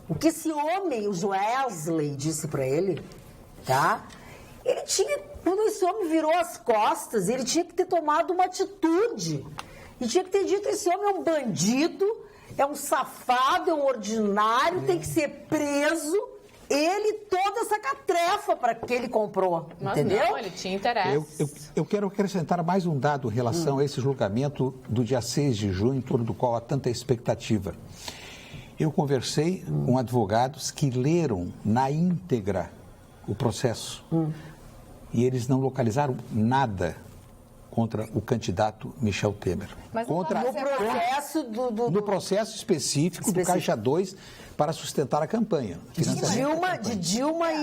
o que esse homem, o Joesley, disse para ele, tá? Ele tinha, quando esse homem virou as costas, ele tinha que ter tomado uma atitude. E tinha que ter dito, esse homem é um bandido, é um safado, é um ordinário, tem que ser preso. Ele, toda essa catrefa para que ele comprou, mas entendeu? Não, ele tinha interesse. Eu quero acrescentar mais um dado em relação a esse julgamento do dia 6 de junho, em torno do qual há tanta expectativa. Eu conversei com advogados que leram na íntegra o processo e eles não localizaram nada contra o candidato Michel Temer. Mas No processo específico do Caixa 2 para sustentar a campanha. De Dilma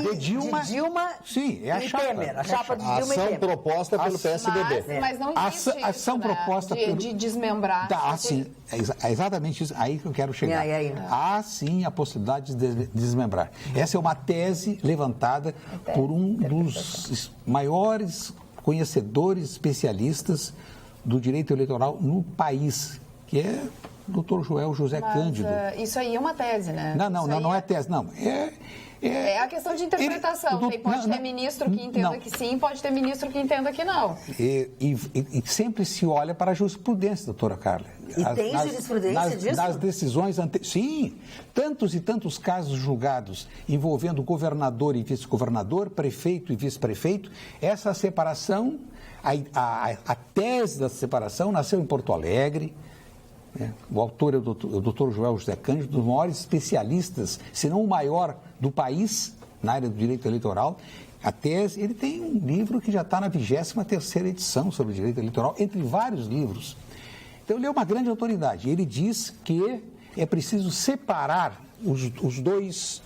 sim, é a e chapa. Temer. A chapa de Dilma e Ação Temer. proposta pelo PSDB. Mas não existe ação isso, né? proposta de desmembrar. Sim, é exatamente isso, aí que eu quero chegar. Há sim a possibilidade de desmembrar. Essa é uma tese levantada por um dos maiores conhecedores especialistas do direito eleitoral no país, que é o Dr. Joel José Cândido. Isso aí é uma tese, né? Não é tese, não. É a questão de interpretação. Pode ter ministro que entenda que sim, pode ter ministro que entenda que não. E sempre se olha para a jurisprudência, doutora Carla. E tem jurisprudência disso? Das decisões Sim, tantos e tantos casos julgados envolvendo governador e vice-governador, prefeito e vice-prefeito, essa separação, a tese da separação nasceu em Porto Alegre. O autor é o Dr. Joel José Cândido, um dos maiores especialistas, se não o maior do país na área do direito eleitoral. A tese, ele tem um livro que já está na 23ª edição sobre o direito eleitoral, entre vários livros. Então, ele é uma grande autoridade. Ele diz que é preciso separar os dois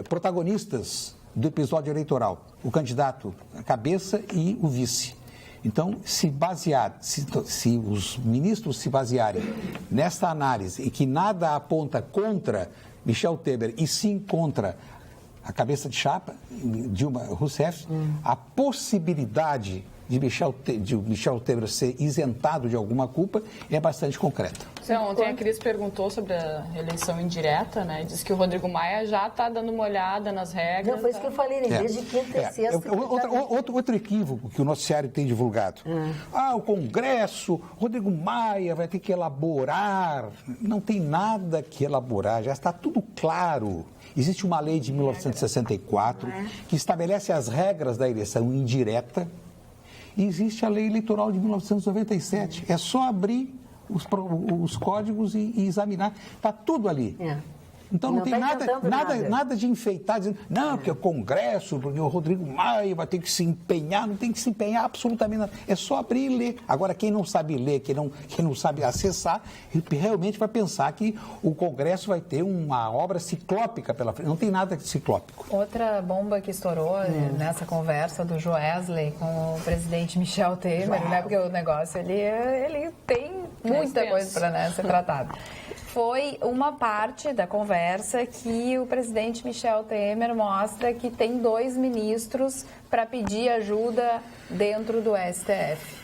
protagonistas do episódio eleitoral, o candidato a cabeça e o vice. Então, se os ministros se basearem nesta análise e que nada aponta contra Michel Temer e sim contra a cabeça de chapa, Dilma Rousseff, a possibilidade de Michel Temer ser isentado de alguma culpa é bastante concreta. Ontem a Cris perguntou sobre a eleição indireta, né? Diz que o Rodrigo Maia já está dando uma olhada nas regras. Não, foi isso que eu falei, desde quinta e sexta. Outro equívoco que o noticiário tem divulgado. O Congresso, Rodrigo Maia vai ter que elaborar. Não tem nada que elaborar, já está tudo claro. Existe uma lei de 1964 que estabelece as regras da eleição indireta. E existe a lei eleitoral de 1997. É só abrir os códigos e examinar. Está tudo ali. Então não tem nada de enfeitar, dizendo, não, porque é o Congresso, porque o Rodrigo Maia vai ter que se empenhar, não tem que se empenhar absolutamente nada. É só abrir e ler. Agora, quem não sabe ler, quem não sabe acessar, ele realmente vai pensar que o Congresso vai ter uma obra ciclópica pela frente. Não tem nada de ciclópico. Outra bomba que estourou nessa conversa do Joesley com o presidente Michel Temer, né? Porque o negócio ele tem muita coisa para ser tratado. Foi uma parte da conversa que o presidente Michel Temer mostra que tem 2 ministros para pedir ajuda dentro do STF.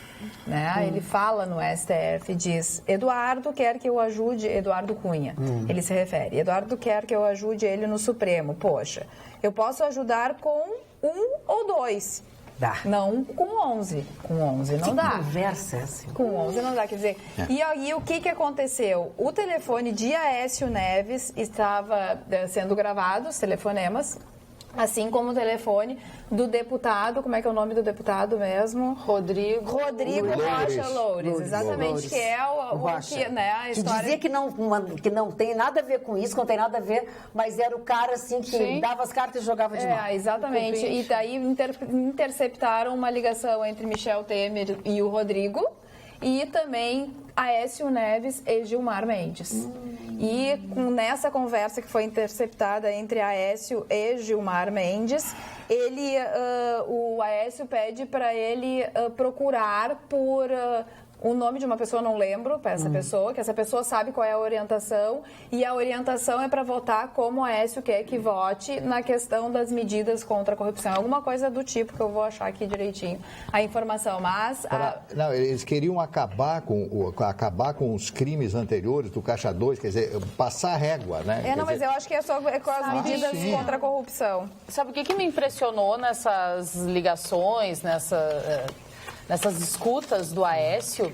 Né? Ele fala no STF, diz, Eduardo quer que eu ajude, Eduardo Cunha, ele se refere, Eduardo quer que eu ajude ele no Supremo. Poxa, eu posso ajudar com 1 ou 2. Dá. Não com 11. Com 11 não dá. Conversa assim. Com 11 não dá, quer dizer... E aí, o que aconteceu? O telefone de Aécio Neves estava sendo gravado, os telefonemas, assim como o telefone do deputado, como é que é o nome do deputado mesmo? Rodrigo Rocha Loures, exatamente, Loures. Que é o que, né, a história... Que dizia que não tem nada a ver com isso, que não tem nada a ver, mas era o cara, assim, que dava as cartas e jogava de mão. Exatamente, e daí interceptaram uma ligação entre Michel Temer e o Rodrigo, e também Aécio Neves e Gilmar Mendes. E nessa conversa que foi interceptada entre Aécio e Gilmar Mendes, o Aécio pede para ele procurar por... o nome de uma pessoa, não lembro, para essa pessoa, que essa pessoa sabe qual é a orientação, e a orientação é para votar como o Aécio quer que vote na questão das medidas contra a corrupção. Alguma coisa do tipo, que eu vou achar aqui direitinho a informação, mas... Não, eles queriam acabar com os crimes anteriores do Caixa 2, quer dizer, passar a régua, né? Mas eu acho que é só com as medidas contra a corrupção. Sabe o que me impressionou nessas ligações, nessas escutas do Aécio?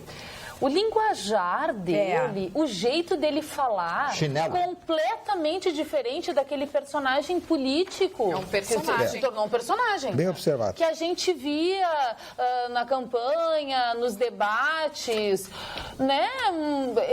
O linguajar dele, o jeito dele falar, completamente diferente daquele personagem político. É um personagem. Se tornou um personagem. Bem observado. Que a gente via na campanha, nos debates, né?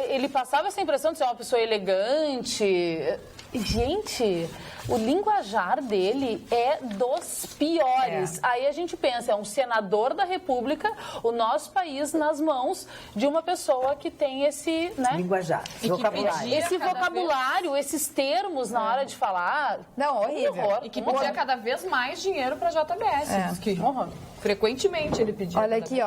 Ele passava essa impressão de ser uma pessoa elegante. Gente, o linguajar dele é dos piores. Aí a gente pensa, é um senador da República, o nosso país nas mãos de uma pessoa que tem esse, né? Linguajar, vocabulário. Esse vocabulário, esses termos na hora de falar. Não, horrível. E que pedia cada vez mais dinheiro para a JBS. Frequentemente ele pedia. Olha aqui,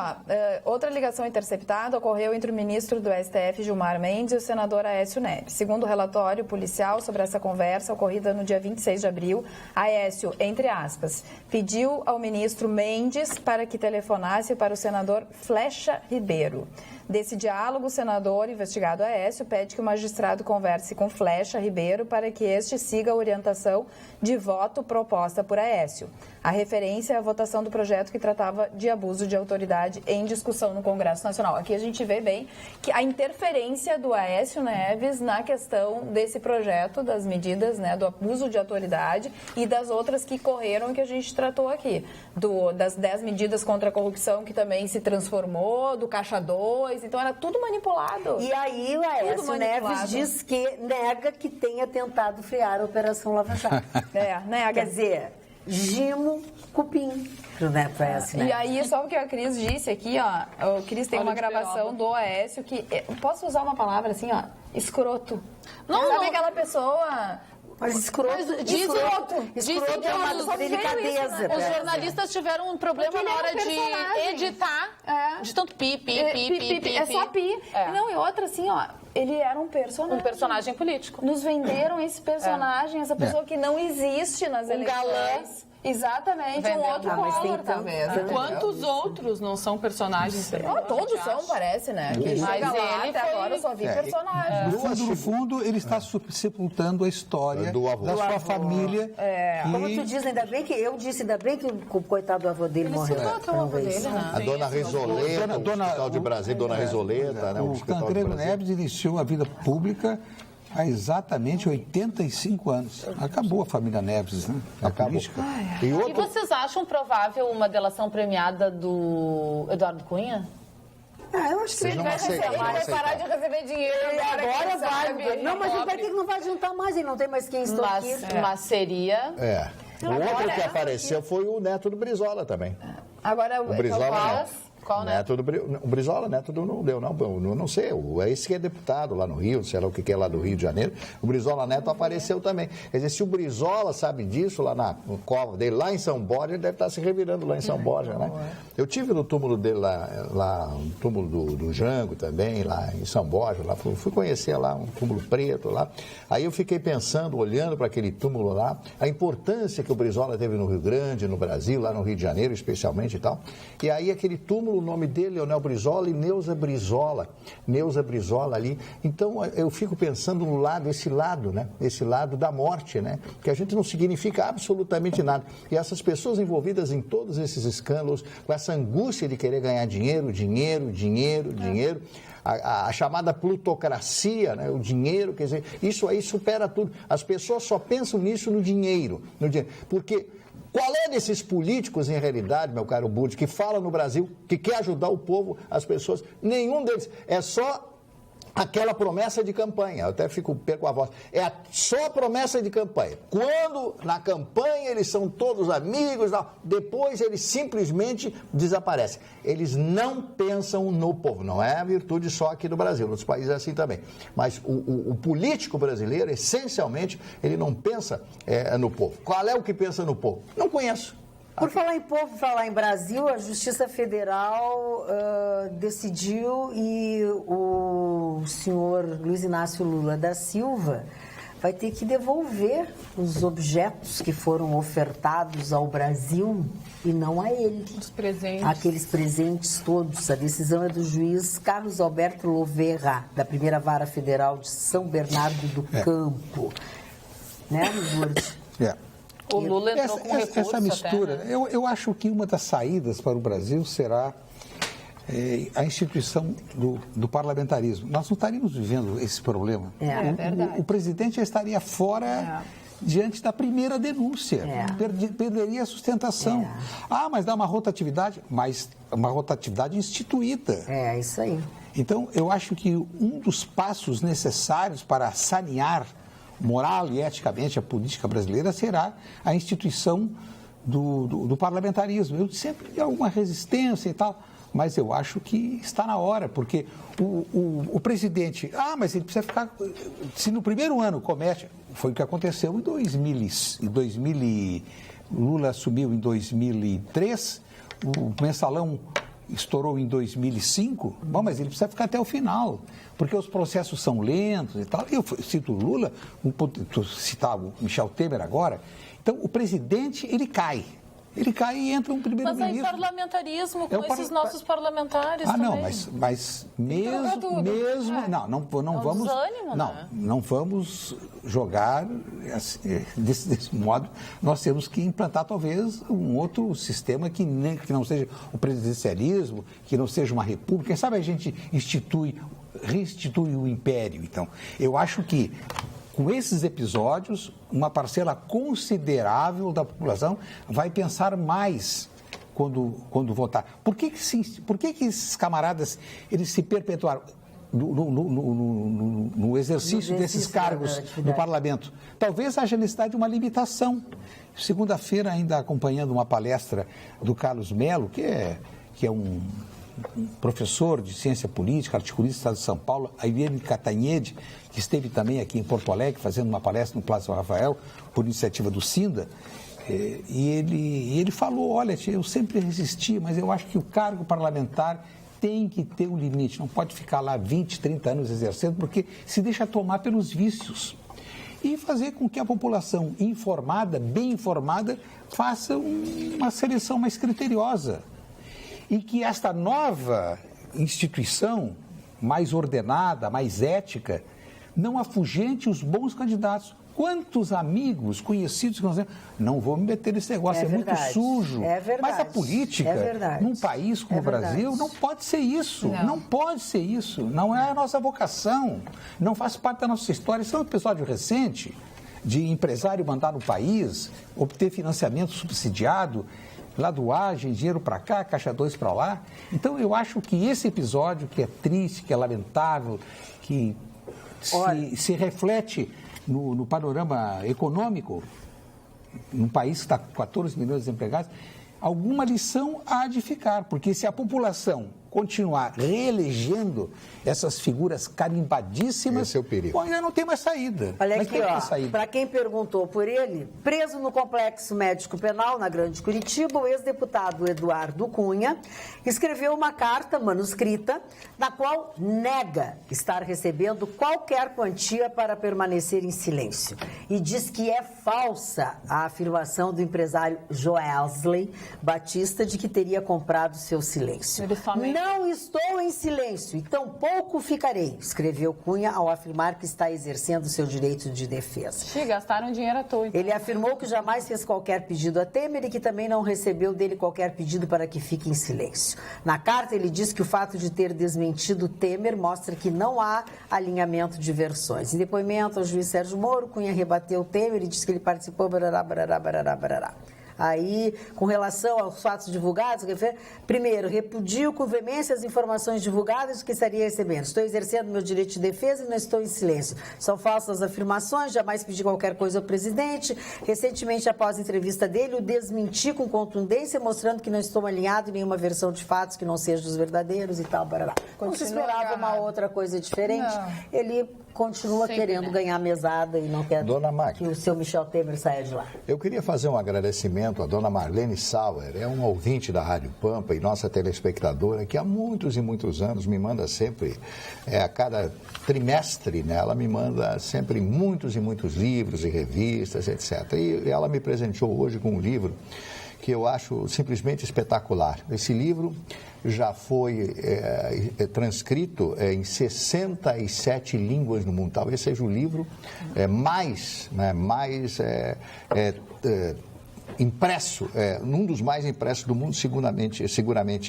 outra ligação interceptada ocorreu entre o ministro do STF, Gilmar Mendes, e o senador Aécio Neves. Segundo o relatório policial sobre essa conversa ocorrida no dia 26 de abril, Aécio, entre aspas, pediu ao ministro Mendes para que telefonasse para o senador Flecha Ribeiro. Desse diálogo, o senador, investigado Aécio, pede que o magistrado converse com Flecha Ribeiro para que este siga a orientação de voto proposta por Aécio. A referência é a votação do projeto que tratava de abuso de autoridade em discussão no Congresso Nacional. Aqui a gente vê bem que a interferência do Aécio Neves na questão desse projeto, das medidas, né, do abuso de autoridade e das outras que correram que a gente tratou aqui. Das 10 medidas contra a corrupção que também se transformou, do Caixa 2, então era tudo manipulado. E aí o Aécio Neves nega que tenha tentado frear a Operação Lava Jato. Nega. Quer dizer, Gimo Cupim. E aí, só o que a Cris disse aqui, o Cris tem uma gravação do Aécio que... Posso usar uma palavra assim, escroto. Sabe aquela pessoa... Mas escroto. Dizem que é uma delicadeza. Os jornalistas tiveram um problema na hora de editar, de tanto pi. É só pi. Não, e outra assim, ele era um personagem. Um personagem político. Nos venderam esse personagem, essa pessoa que não existe nas eleições. Galã. Exatamente, um outro Collor, talvez. Quantos outros não são personagens? Todos são, parece, né? Que chega lá, até agora eu só vi personagens. No fundo, ele está sepultando a história da sua família. Como tu diz, ainda bem que o coitado do avô dele morreu. A dona Resoleta, o Hospital de Brasília, dona Resoleta, né? O Tancredo Neves iniciou a vida pública há exatamente 85 anos. Acabou a família Neves, né? Política. E vocês acham provável uma delação premiada do Eduardo Cunha? Eu acho que ele vai parar de receber dinheiro. Agora vai. Não, mas vai ter que não vai adiantar mais, ele não tem mais quem extorquir. Mas seria... O outro que apareceu foi o neto do Brizola também. Agora, o Brizola qual neto? O Brizola, neto do não sei, esse que é deputado lá no Rio, sei lá o que é lá do Rio de Janeiro, o Brizola Neto apareceu também. Quer dizer, se o Brizola sabe disso lá na cova dele, lá em São Borja, ele deve estar se revirando lá em São Borja, né? Eu tive no túmulo dele lá no túmulo do Jango também, lá em São Borja, lá fui conhecer lá um túmulo preto lá. Aí eu fiquei pensando, olhando para aquele túmulo lá, a importância que o Brizola teve no Rio Grande, no Brasil, lá no Rio de Janeiro especialmente e tal. E aí aquele túmulo, o nome dele, Leonel Brizola e Neuza Brizola ali. Então eu fico pensando no lado, esse lado, né? Esse lado da morte, né? Que a gente não significa absolutamente nada. E essas pessoas envolvidas em todos esses escândalos, com essa angústia de querer ganhar dinheiro, a chamada plutocracia, né? O dinheiro, quer dizer, isso aí supera tudo. As pessoas só pensam nisso no dinheiro. Porque qual é desses políticos, em realidade, meu caro Budi, que fala no Brasil, que quer ajudar o povo, as pessoas? Nenhum deles. É só aquela promessa de campanha. Eu até perco a voz. É só a promessa de campanha. Quando na campanha eles são todos amigos, depois eles simplesmente desaparecem. Eles não pensam no povo. Não é a virtude só aqui do Brasil, nos países é assim também. Mas o político brasileiro, essencialmente, ele não pensa no povo. Qual é o que pensa no povo? Não conheço. Por falar em povo, falar em Brasil, a Justiça Federal decidiu e o senhor Luiz Inácio Lula da Silva vai ter que devolver os objetos que foram ofertados ao Brasil e não a ele. Os presentes. Aqueles presentes todos. A decisão é do juiz Carlos Alberto Louveira, da Primeira Vara Federal de São Bernardo do Campo. Né, Lourdes? O Lula entrou com recurso essa mistura, até, né? eu acho que uma das saídas para o Brasil será a instituição do parlamentarismo. Nós não estaríamos vivendo esse problema. É verdade. O presidente já estaria fora diante da primeira denúncia. Perderia a sustentação. Mas dá uma rotatividade, mas uma rotatividade instituída. É, isso aí. Então, eu acho que um dos passos necessários para sanear moral e eticamente a política brasileira será a instituição do parlamentarismo. Eu sempre vi alguma resistência e tal, mas eu acho que está na hora, porque o presidente... mas ele precisa ficar... Se no primeiro ano comete... Foi o que aconteceu em 2000. Lula assumiu em 2003, o mensalão estourou em 2005, mas ele precisa ficar até o final, porque os processos são lentos e tal. Eu cito o Lula, citar o Michel Temer agora. Então, o presidente, ele cai e entra um primeiro-ministro. Mas aí parlamentarismo com esses nossos parlamentares também. Não, mas mesmo... Não vamos... Desânimo, não vamos jogar desse modo. Nós temos que implantar talvez um outro sistema que não seja o presidencialismo, que não seja uma república. Quem sabe a gente restitui o império. Então, eu acho que com esses episódios, uma parcela considerável da população vai pensar mais quando votar. Por que esses camaradas eles se perpetuaram no exercício desses cargos no parlamento? Talvez haja necessidade de uma limitação. Segunda-feira, ainda acompanhando uma palestra do Carlos Melo, que é um professor de ciência política, articulista do Estado de São Paulo, a Irene Catanhede, que esteve também aqui em Porto Alegre fazendo uma palestra no Plaza São Rafael, por iniciativa do Sinda, e ele falou, olha, eu sempre resisti, mas eu acho que o cargo parlamentar tem que ter um limite, não pode ficar lá 20, 30 anos exercendo, porque se deixa tomar pelos vícios. E fazer com que a população informada, bem informada, faça uma seleção mais criteriosa. E que esta nova instituição, mais ordenada, mais ética, não afugente os bons candidatos. Quantos amigos, conhecidos que nós temos, não vou me meter nesse negócio, é muito sujo. É verdade. Mas a política, num país como o Brasil, não pode ser isso. Não pode ser isso. Não é a nossa vocação. Não faz parte da nossa história. Isso é um episódio recente de empresário mandar no país, obter financiamento subsidiado. ladoagem, dinheiro para cá, caixa 2 para lá. Então, eu acho que esse episódio, que é triste, que é lamentável, que se reflete no panorama econômico, num país que está com 14 milhões de desempregados, alguma lição há de ficar, porque se a população continuar reelegendo essas figuras carimbadíssimas, esse é o perigo. Bom, já não tem mais saída. Olha aqui, ó, para quem perguntou por ele, preso no Complexo Médico Penal, na Grande Curitiba, o ex-deputado Eduardo Cunha escreveu uma carta manuscrita na qual nega estar recebendo qualquer quantia para permanecer em silêncio e diz que é falsa a afirmação do empresário Joesley Batista de que teria comprado seu silêncio. Não estou em silêncio e tampouco ficarei, escreveu Cunha ao afirmar que está exercendo seu direito de defesa. Gastaram dinheiro à toa. Então. Ele afirmou que jamais fez qualquer pedido a Temer e que também não recebeu dele qualquer pedido para que fique em silêncio. Na carta, ele diz que o fato de ter desmentido Temer mostra que não há alinhamento de versões. Em depoimento ao juiz Sérgio Moro, Cunha rebateu Temer e disse que ele participou... Aí, com relação aos fatos divulgados, primeiro, repudio com veemência as informações divulgadas que estaria recebendo. Estou exercendo meu direito de defesa e não estou em silêncio. São falsas afirmações, jamais pedi qualquer coisa ao presidente. Recentemente, após a entrevista dele, o desmenti com contundência, mostrando que não estou alinhado em nenhuma versão de fatos que não sejam os verdadeiros e tal. Não se esperava uma outra coisa diferente. Não. Ele continua querendo ganhar mesada e não quer que o seu Michel Temer saia de lá. Eu queria fazer um agradecimento à dona Marlene Sauer, é um ouvinte da Rádio Pampa e nossa telespectadora, que há muitos e muitos anos me manda sempre, a cada trimestre, né, ela me manda sempre muitos e muitos livros e revistas, etc. E ela me presenteou hoje com um livro que eu acho simplesmente espetacular. Esse livro já foi transcrito em 67 línguas no mundo. Talvez seja o livro mais impresso, um dos mais impressos do mundo, seguramente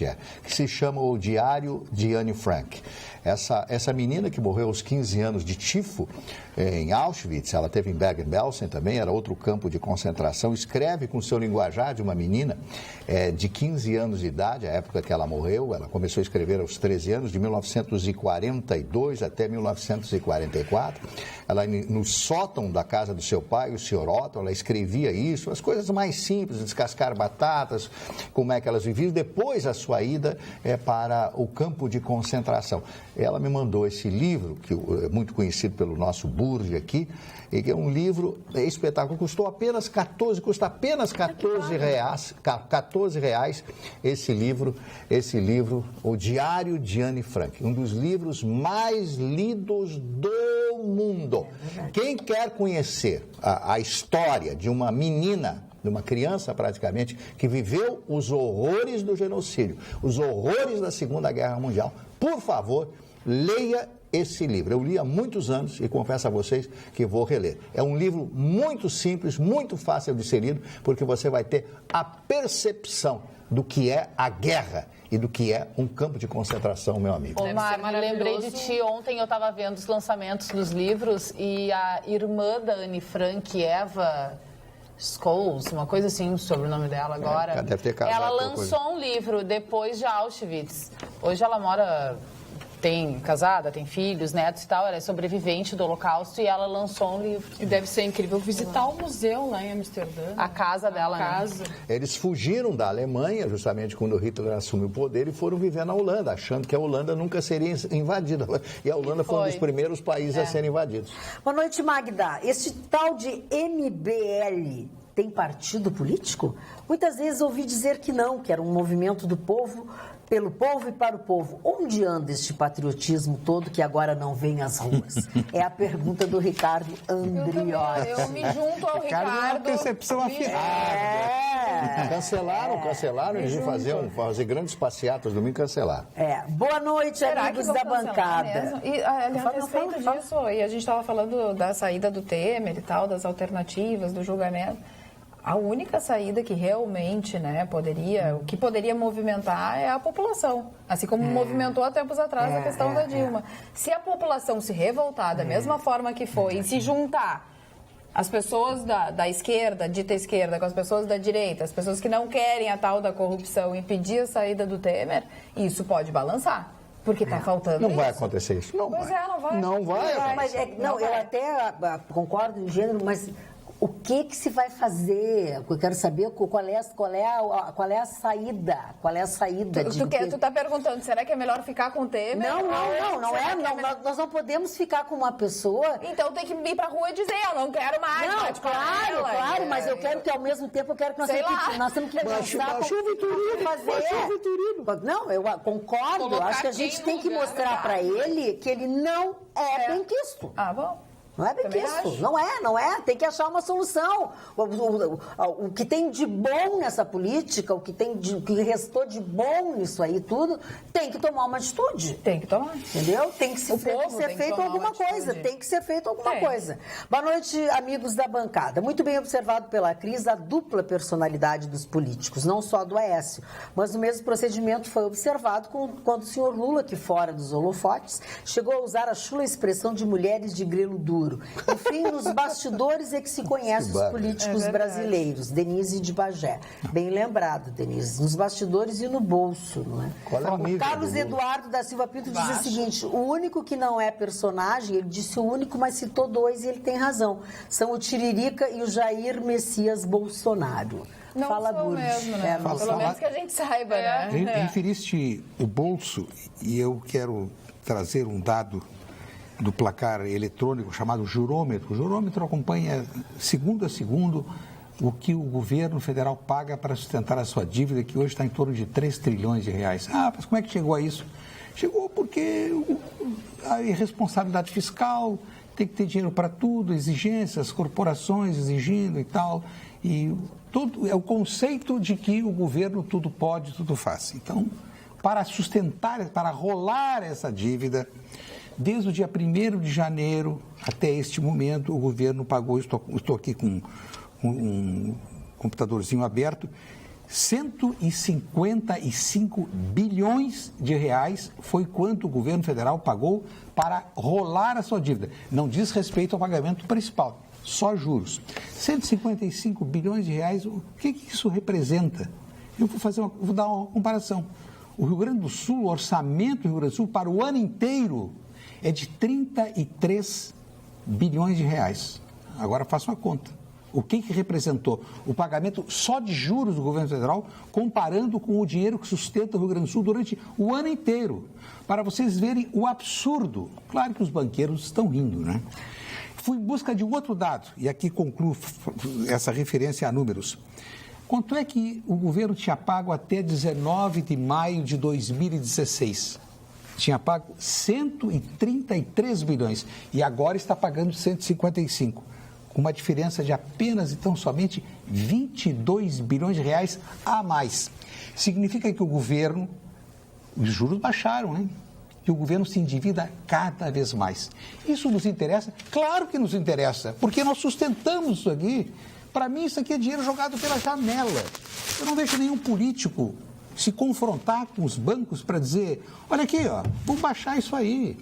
é, que se chama O Diário de Anne Frank. Essa menina que morreu aos 15 anos de tifo em Auschwitz, ela teve em Bergen-Belsen também, era outro campo de concentração, escreve com seu linguajar de uma menina de 15 anos de idade, a época que ela morreu, ela começou a escrever aos 13 anos, de 1942 até 1944, ela no sótão da casa do seu pai, o Sr. Otto, ela escrevia isso, as coisas mais simples, descascar batatas, como é que elas viviam, depois a sua ida para o campo de concentração. Ela me mandou esse livro, que é muito conhecido pelo nosso Burge aqui, e que é um livro espetáculo, custa apenas 14 reais esse livro, O Diário de Anne Frank, um dos livros mais lidos do mundo. Quem quer conhecer a história de uma menina, de uma criança praticamente, que viveu os horrores do genocídio, os horrores da Segunda Guerra Mundial, por favor, leia esse livro. Eu li há muitos anos e confesso a vocês que vou reler. É um livro muito simples, muito fácil de ser lido, porque você vai ter a percepção do que é a guerra e do que é um campo de concentração, meu amigo. Ô, Marco, lembrei de ti. Ontem eu estava vendo os lançamentos dos livros e a irmã da Anne Frank, Eva Scholes, uma coisa assim, sobre o nome dela agora. Deve ter casado, ela lançou um livro depois de Auschwitz. Hoje ela mora, casada, tem filhos, netos e tal, ela é sobrevivente do Holocausto e ela lançou um livro. E deve ser incrível visitar o museu lá em Amsterdã. A casa dela, né? Eles fugiram da Alemanha, justamente quando Hitler assumiu o poder, e foram viver na Holanda, achando que a Holanda nunca seria invadida. E a Holanda foi um dos primeiros países a serem invadidos. Boa noite, Magda. Esse tal de MBL tem partido político? Muitas vezes ouvi dizer que não, que era um movimento do povo, pelo povo e para o povo. Onde anda este patriotismo todo que agora não vem às ruas? É a pergunta do Ricardo Andriotti. Eu me junto ao Ricardo. É uma percepção afinada. Cancelaram, eles iam fazer grandes passeatas domingo, cancelaram. Boa noite, amigos da bancada. E, aliás, a respeito disso, e a gente estava falando da saída do Temer e tal, das alternativas, do julgamento. A única saída que realmente, né, poderia movimentar é a população. Assim como movimentou há tempos atrás a questão da Dilma. Se a população se revoltar da mesma forma que foi e se juntar as pessoas da esquerda, dita esquerda, com as pessoas da direita, as pessoas que não querem a tal da corrupção, impedir a saída do Temer, isso pode balançar. Porque está faltando Não isso. vai acontecer isso. Não Pois vai. é, não vai. Não vai. Mas eu até concordo em gênero, mas o que se vai fazer? Eu quero saber qual é a saída. Qual é a saída? Tu tá perguntando, será que é melhor ficar com o Temer? Não é. Nós não podemos ficar com uma pessoa... Então tem que ir pra rua e dizer, eu não quero mais. Não, claro, mas eu quero que ao mesmo tempo, nós temos que pensar fazer. Não, eu concordo. Colocar acho que a gente quem tem que no lugar mostrar para ele que ele não é benquisto. Ah, bom. Não é benquisto, não é. Tem que achar uma solução. O que tem de bom nessa política, o que restou de bom nisso aí tudo, tem que tomar uma atitude. Tem que tomar. Entendeu? Tem que ser feito alguma coisa. Tem que ser feito alguma coisa. Boa noite, amigos da bancada. Muito bem observado pela Cris a dupla personalidade dos políticos, não só do Aécio, mas o mesmo procedimento foi observado quando o senhor Lula, que fora dos holofotes, chegou a usar a chula expressão de mulheres de grelo duro. Enfim, nos bastidores é que se conhece os políticos brasileiros. Denise de Bagé. Bem lembrado, Denise. Nos bastidores e no bolso, não é? Qual é o nível Carlos Eduardo da Silva Pinto diz o seguinte, o único que não é personagem, ele disse o único, mas citou dois e ele tem razão. São o Tiririca e o Jair Messias Bolsonaro. Não Fala sou mesmo, né? Pelo menos que a gente saiba, né? Referiste o bolso e eu quero trazer um dado do placar eletrônico chamado jurômetro. O jurômetro acompanha, segundo a segundo, o que o governo federal paga para sustentar a sua dívida, que hoje está em torno de 3 trilhões de reais. Mas como é que chegou a isso? Chegou porque a irresponsabilidade fiscal, tem que ter dinheiro para tudo, exigências, corporações exigindo e tal. E todo, é o conceito de que o governo tudo pode, tudo faz. Então, para sustentar, para rolar essa dívida, desde o dia 1º de janeiro até este momento, o governo pagou, estou aqui com um computadorzinho aberto, 155 bilhões de reais foi quanto o governo federal pagou para rolar a sua dívida. Não diz respeito ao pagamento principal, só juros. 155 bilhões de reais, o que isso representa? Eu vou dar uma comparação. O Rio Grande do Sul, o orçamento do Rio Grande do Sul para o ano inteiro é de 33 bilhões de reais. Agora faça uma conta. O que representou o pagamento só de juros do governo federal, comparando com o dinheiro que sustenta o Rio Grande do Sul durante o ano inteiro? Para vocês verem o absurdo. Claro que os banqueiros estão rindo, né? Fui em busca de um outro dado, e aqui concluo essa referência a números. Quanto é que o governo tinha pago até 19 de maio de 2016? Tinha pago 133 bilhões e agora está pagando 155, com uma diferença de apenas, então, somente 22 bilhões de reais a mais. Significa que o governo, os juros baixaram, hein? E o governo se endivida cada vez mais. Isso nos interessa? Claro que nos interessa, porque nós sustentamos isso aqui. Para mim, isso aqui é dinheiro jogado pela janela. Eu não vejo nenhum político se confrontar com os bancos para dizer, olha aqui, vamos baixar isso aí.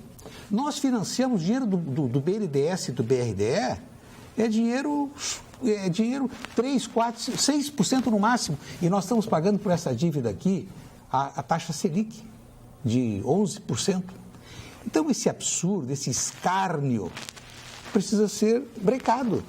Nós financiamos dinheiro do BNDES e do BRDE, é dinheiro 3, 4, 6% no máximo. E nós estamos pagando por essa dívida aqui a taxa Selic de 11%. Então, esse absurdo, esse escárnio, precisa ser brecado.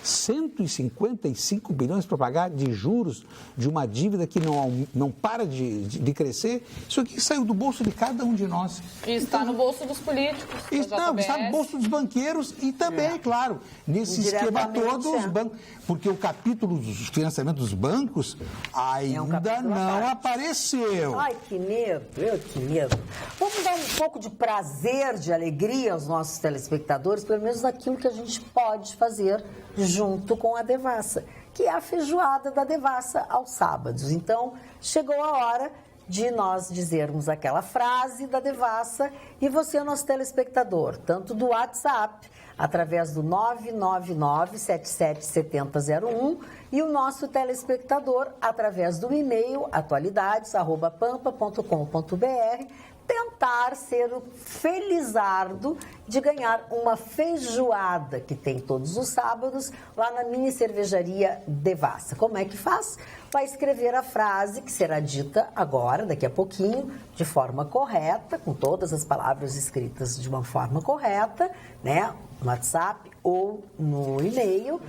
155 bilhões para pagar de juros de uma dívida que não para de crescer. Isso aqui saiu do bolso de cada um de nós. E está no bolso dos políticos. Está no bolso dos banqueiros e também, claro, nesse esquema todo, os bancos. Porque o capítulo dos financiamentos dos bancos ainda não apareceu. Ai, que medo, que medo. Vamos dar um pouco de prazer, de alegria aos nossos telespectadores, pelo menos naquilo que a gente pode fazer junto com a Devassa, que é a feijoada da Devassa aos sábados. Então, chegou a hora de nós dizermos aquela frase da Devassa e você, nosso telespectador, tanto do WhatsApp, através do 999-777001 e o nosso telespectador através do e-mail atualidades@pampa.com.br, tentar ser o felizardo de ganhar uma feijoada que tem todos os sábados lá na mini cervejaria Devassa. Como é que faz? Vai escrever a frase que será dita agora, daqui a pouquinho, de forma correta, com todas as palavras escritas de uma forma correta, né? No WhatsApp ou no e-mail,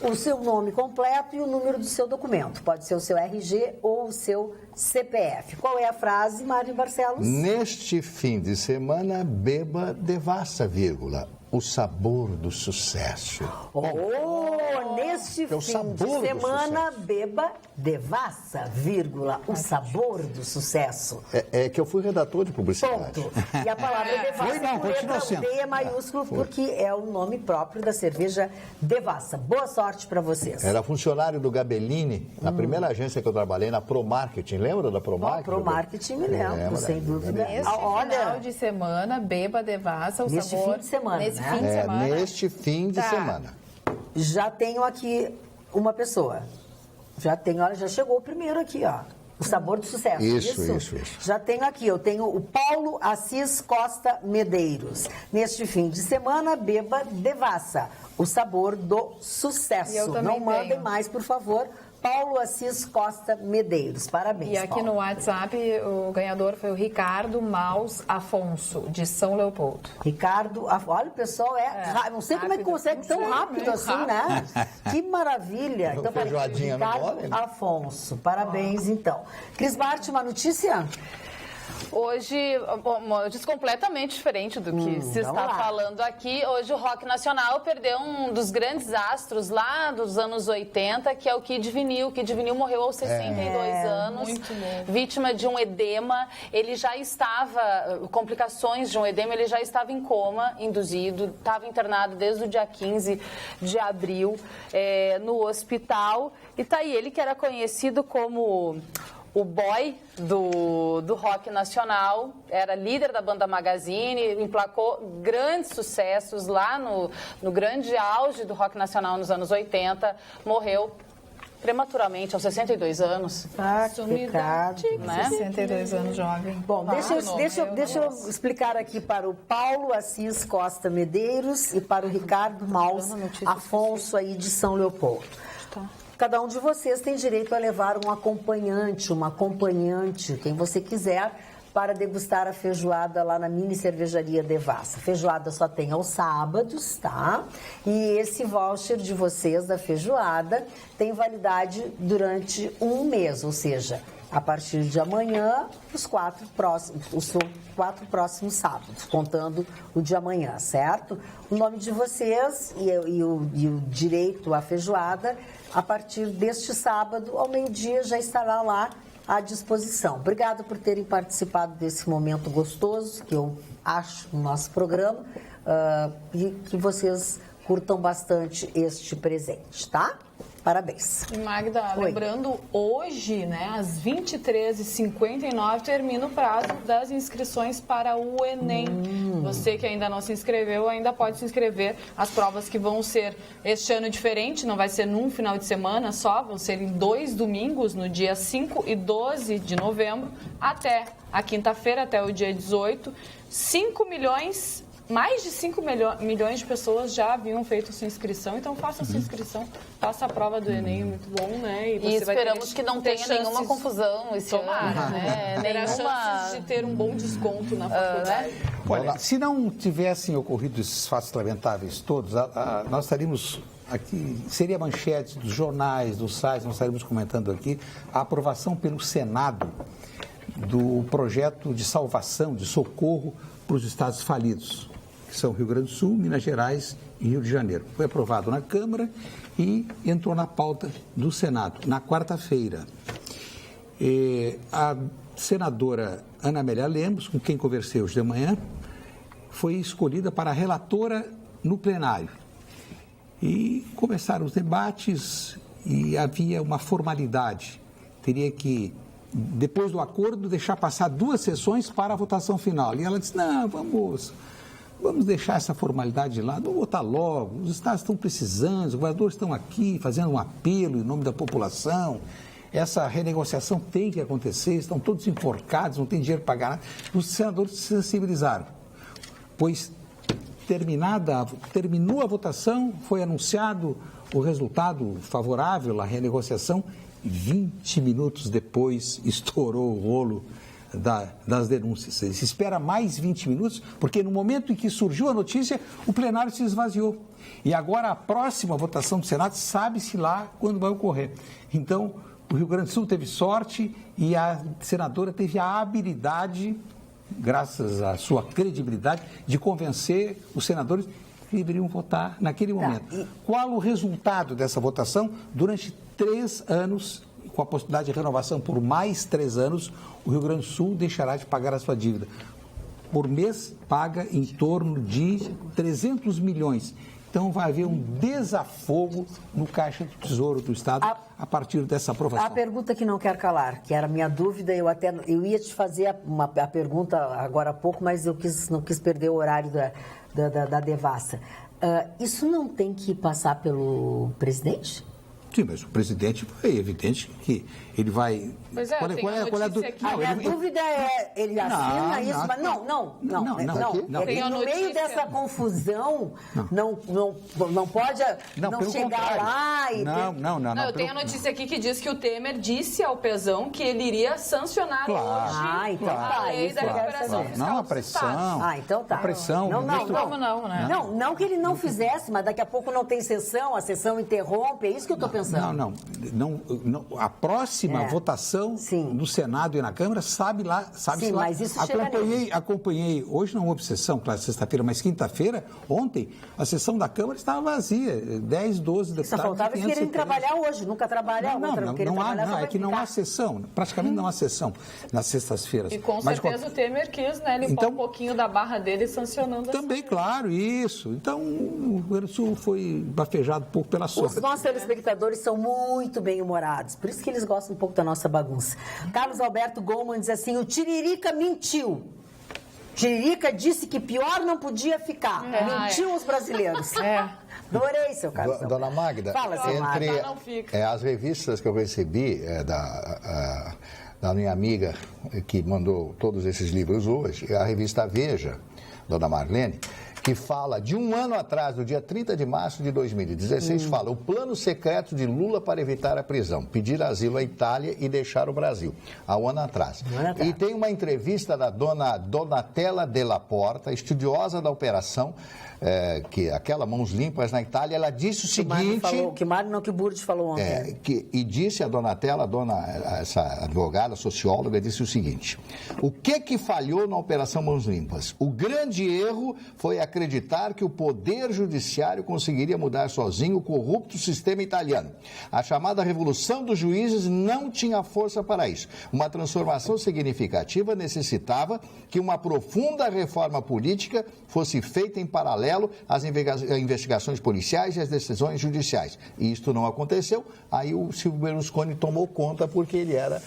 o seu nome completo e o número do seu documento. Pode ser o seu RG ou o seu CPF. Qual é a frase, Mário Barcelos? Neste fim de semana, beba Devassa, vírgula, o sabor do sucesso. Neste fim de semana, beba Devassa, vírgula, o sabor do sucesso. É que eu fui redator de publicidade. Ponto. E a palavra Devassa com letra D é maiúsculo porque é o nome próprio da cerveja Devassa. Boa sorte para vocês. Era funcionário do Gabellini, na primeira agência que eu trabalhei, na ProMarketing. Lembra da ProMarketing? ProMarketing me lembro, sem dúvida. Neste final de semana, beba Devassa, o neste sabor... fim de semana, Nesse fim de semana. Neste fim de semana. Já tenho aqui uma pessoa. Já tenho, olha, já chegou o primeiro aqui, ó. O sabor do sucesso. Isso. Já tenho aqui, eu tenho o Paulo Assis Costa Medeiros. Neste fim de semana, beba Devassa, o sabor do sucesso. E eu também não mandem tenho. mais, por favor. Paulo Assis Costa Medeiros. Parabéns, E aqui Paulo. no WhatsApp, o ganhador foi o Ricardo Maus Afonso, de São Leopoldo. Ricardo, olha, o pessoal não sei como é que rápido. consegue tão rápido assim, né? Que maravilha. Então, feijoadinha no Ricardo mole, né? Afonso, parabéns, então. Cris Bart, uma notícia? Hoje, uma notícia completamente diferente do que se está lá. falando aqui. Hoje o rock nacional perdeu um dos grandes astros lá dos anos 80, que é o Kid Vinil. O Kid Vinil morreu aos 62 anos, vítima de um edema. Ele já estava, complicações de um edema, ele já estava em coma induzido, estava internado desde o dia 15 de abril no hospital. E tá aí, ele que era conhecido como o boy do rock nacional, era líder da banda Magazine, emplacou grandes sucessos lá no grande auge do rock nacional nos anos 80, morreu prematuramente, aos 62 anos. Ah, que pecado. Né? 62 anos, jovem. Bom, deixa eu explicar aqui para o Paulo Assis Costa Medeiros e para o Ricardo Maus Afonso aí de São Leopoldo. Cada um de vocês tem direito a levar um acompanhante, uma acompanhante, quem você quiser, para degustar a feijoada lá na mini cervejaria Devassa. Feijoada só tem aos sábados, tá? E esse voucher de vocês da feijoada tem validade durante um mês, ou seja, a partir de amanhã, os quatro próximos sábados, contando o de amanhã, certo? O nome de vocês e o direito à feijoada, a partir deste sábado, ao meio-dia, já estará lá à disposição. Obrigada por terem participado desse momento gostoso, que eu acho no nosso programa, e que vocês curtam bastante este presente, tá? Parabéns. E Magda, Oi. lembrando, hoje, né, às 23h59, termina o prazo das inscrições para o Enem. Você que ainda não se inscreveu, ainda pode se inscrever. As provas que vão ser este ano diferente, não vai ser num final de semana só, vão ser em 2 domingos, no dia 5 e 12 de novembro, até a quinta-feira, até o dia 18. Mais de 5 milhões de pessoas já haviam feito sua inscrição, então faça sua inscrição, faça a prova do Enem, muito bom, né? E esperamos que não tenha nenhuma confusão esse ano, né? Terá chances de ter um bom desconto na faculdade. Olha, se não tivessem ocorrido esses fatos lamentáveis todos, nós estaríamos aqui, seria manchete dos jornais, dos sites, nós estaríamos comentando aqui a aprovação pelo Senado do projeto de salvação, de socorro para os estados falidos, que são Rio Grande do Sul, Minas Gerais e Rio de Janeiro. Foi aprovado na Câmara e entrou na pauta do Senado, na quarta-feira. A senadora Ana Amélia Lemos, com quem conversei hoje de manhã, foi escolhida para relatora no plenário. E começaram os debates e havia uma formalidade. Teria que, depois do acordo, deixar passar 2 sessões para a votação final. E ela disse, não, vamos deixar essa formalidade de lado, vamos votar logo, os estados estão precisando, os governadores estão aqui fazendo um apelo em nome da população. essa renegociação tem que acontecer, estão todos enforcados, não tem dinheiro para pagar nada. Os senadores se sensibilizaram, pois terminou a votação, foi anunciado o resultado favorável à renegociação, e 20 minutos depois estourou o rolo das denúncias. Se espera mais 20 minutos, porque no momento em que surgiu a notícia, o plenário se esvaziou. E agora a próxima votação do Senado sabe-se lá quando vai ocorrer. Então, o Rio Grande do Sul teve sorte e a senadora teve a habilidade, graças à sua credibilidade, de convencer os senadores que deveriam votar naquele momento. Qual o resultado dessa votação? Durante 3 anos, com a possibilidade de renovação por mais 3 anos, o Rio Grande do Sul deixará de pagar a sua dívida. Por mês, paga em torno de 300 milhões. Então, vai haver um desafogo no Caixa do Tesouro do Estado a partir dessa aprovação. A pergunta que não quer calar, que era a minha dúvida, eu ia te fazer a pergunta agora há pouco, mas eu não quis perder o horário da devassa. Isso não tem que passar pelo presidente? Sim, mas o presidente é evidente que ele vai... Pois é, a minha dúvida é, ele assina isso, mas não. No meio dessa confusão, não pode chegar lá e... Não, eu tenho a notícia aqui que diz que o Temer disse ao Pezão que ele iria sancionar hoje a lei da recuperação fiscal. Não, a pressão. Então tá. A pressão. Não que ele não fizesse, mas daqui a pouco não tem sessão, a sessão interrompe, é isso que eu estou pensando. Não. A próxima votação no Senado e na Câmara sabe-se lá. Mas isso acompanhei, hoje não houve sessão, claro, sexta-feira, mas quinta-feira, ontem, a sessão da Câmara estava vazia, 10, 12 deputados. Só faltava eles quererem trabalhar hoje, nunca trabalhar. É que não há sessão, praticamente não há sessão nas sextas-feiras. E com certeza o Temer quis, limpar um pouquinho da barra dele sancionando também, claro, isso. Então, o Rio Grande do Sul foi bafejado um pouco pela sombra. Os nossos telespectadores são muito bem-humorados, por isso que eles gostam um pouco da nossa bagunça. Carlos Alberto Goldman diz assim, o Tiririca mentiu. Tiririca disse que pior não podia ficar. Mentiu os brasileiros. Adorei, seu Carlos. Dona Magda, fala, entre as revistas que eu recebi da minha amiga que mandou todos esses livros hoje, a revista Veja, Dona Marlene, que fala de um ano atrás, do dia 30 de março de 2016, fala o plano secreto de Lula para evitar a prisão, pedir asilo à Itália e deixar o Brasil, há um ano atrás. E tem uma entrevista da dona Donatella Della Porta, estudiosa da operação, que aquela Mãos Limpas na Itália, ela disse o seguinte... Que o Burdi falou ontem. E disse a Donatella, essa advogada, socióloga, disse o seguinte, o que falhou na Operação Mãos Limpas? O grande erro foi acreditar que o Poder Judiciário conseguiria mudar sozinho o corrupto sistema italiano. A chamada Revolução dos Juízes não tinha força para isso. Uma transformação significativa necessitava que uma profunda reforma política fosse feita em paralelo às investigações policiais e às decisões judiciais. E isto não aconteceu, aí o Silvio Berlusconi tomou conta porque ele era,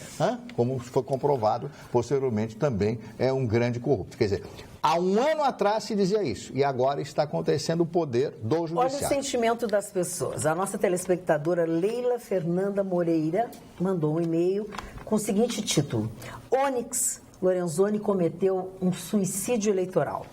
como foi comprovado posteriormente, também é um grande corrupto. Quer dizer, há um ano atrás se dizia isso, e agora está acontecendo o poder do judiciário. Olha o sentimento das pessoas. A nossa telespectadora Leila Fernanda Moreira mandou um e-mail com o seguinte título: Onyx Lorenzoni cometeu um suicídio eleitoral.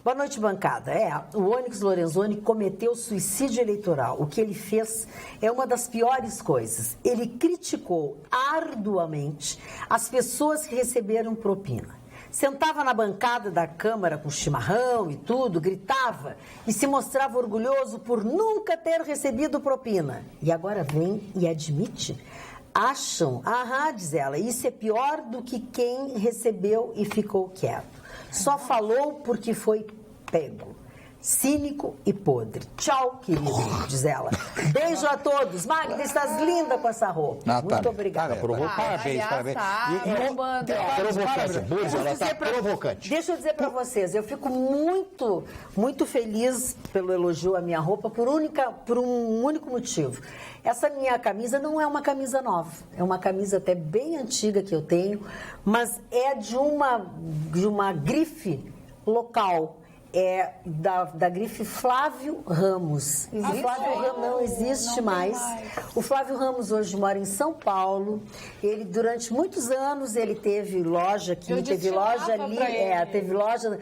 Boa noite, bancada. O Onyx Lorenzoni cometeu suicídio eleitoral. O que ele fez é uma das piores coisas. Ele criticou arduamente as pessoas que receberam propina. Sentava na bancada da Câmara com chimarrão e tudo, gritava e se mostrava orgulhoso por nunca ter recebido propina. E agora vem e admite. Acham, diz ela, isso é pior do que quem recebeu e ficou quieto. Só falou porque foi pego. Cínico e podre. Tchau, querido, diz ela. Beijo a todos. Magda, estás linda com essa roupa. Muito obrigada. Parabéns. Ela está provocante. Deixa eu dizer para vocês, eu fico muito, muito feliz pelo elogio à minha roupa por um único motivo. Essa minha camisa não é uma camisa nova, é uma camisa até bem antiga que eu tenho, mas é de uma grife local. é da grife Flávio Ramos. O Flávio Ramos não existe mais. O Flávio Ramos hoje mora em São Paulo. Ele, durante muitos anos, ele teve loja aqui, teve loja ali, teve loja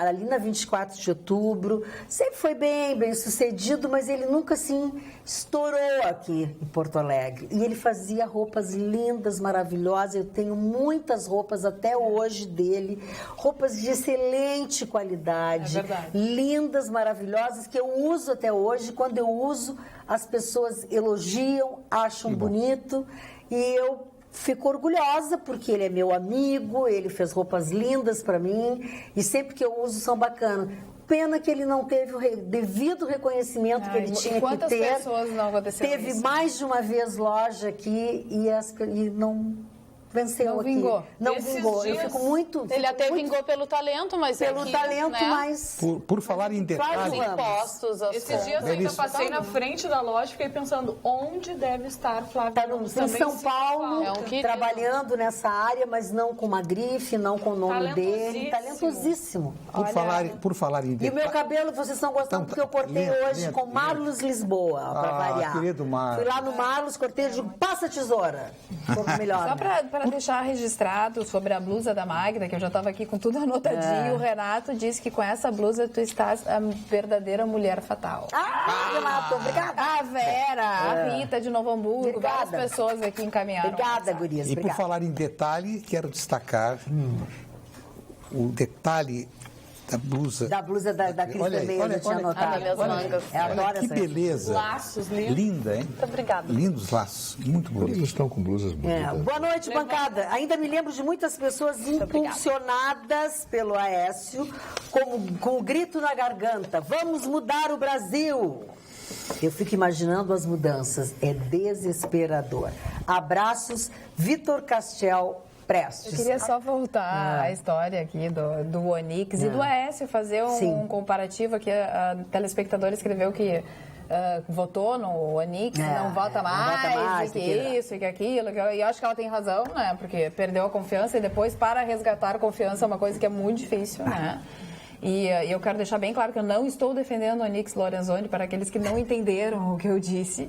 ali na 24 de outubro. Sempre foi bem sucedido, mas ele nunca, assim, estourou aqui em Porto Alegre. E ele fazia roupas lindas, maravilhosas. Eu tenho muitas roupas até hoje dele, roupas de excelente qualidade. É verdade. Lindas, maravilhosas, que eu uso até hoje. Quando eu uso, as pessoas elogiam, acham bonito. E eu fico orgulhosa, porque ele é meu amigo, ele fez roupas lindas para mim. E sempre que eu uso, são bacanas. Pena que ele não teve o devido reconhecimento que ele tinha que ter. Quantas pessoas não aconteceu Teve isso? mais de uma vez loja aqui e não... venceu não aqui. Vingou. Não Esses vingou. Dias, eu fico muito... Ele até vingou pelo talento, mas pelo aqui, talento, né? mas... Por falar em Os detalhe, impostos, as Esses dias eu ainda passei na frente da loja e fiquei pensando onde deve estar Flávio Está Ramos. em Também São se Paulo, É um querido. trabalhando nessa área, mas não com uma grife, não com o nome dele. Talentosíssimo. por falar em E o detalhe... meu cabelo, vocês estão gostando, Então, porque eu cortei hoje lento, com lento. Marlos Lisboa, para variar. querido Marlos. Fui lá no Marlos, cortei e digo, passa a tesoura. Ficou melhor. Só né? para deixar registrado sobre a blusa da Magda, que eu já estava aqui com tudo anotadinho, o Renato disse que com essa blusa tu estás a verdadeira mulher fatal. Renato, obrigada. A Vera, a Rita de Novo Hamburgo, Obrigada. várias pessoas aqui encaminharam. Obrigada, gurias. E por Obrigada. falar em detalhe, quero destacar o detalhe da blusa. Da blusa da Cris Olha aí, também, eu tinha anotado. Olha as mangas. Eu adoro Olha que essa. beleza. Laços lindos. Linda, hein? Muito obrigada. Lindos laços, muito Todos bonito. estão com blusas bonitas. Boa noite, bancada. Ainda me lembro de muitas pessoas impulsionadas pelo Aécio, com o grito na garganta: vamos mudar o Brasil! Eu fico imaginando as mudanças. É desesperador. Abraços, Vitor Castel Prestes. Eu queria só voltar à história aqui do Onix e do Aécio, fazer Sim. um comparativo aqui. A telespectadora escreveu que votou no Onix, não vota mais, e que isso, e que aquilo. E eu acho que ela tem razão, né? Porque perdeu a confiança e depois, para resgatar a confiança, é uma coisa que é muito difícil, né? E eu quero deixar bem claro que eu não estou defendendo o Onix Lorenzoni, para aqueles que não entenderam o que eu disse.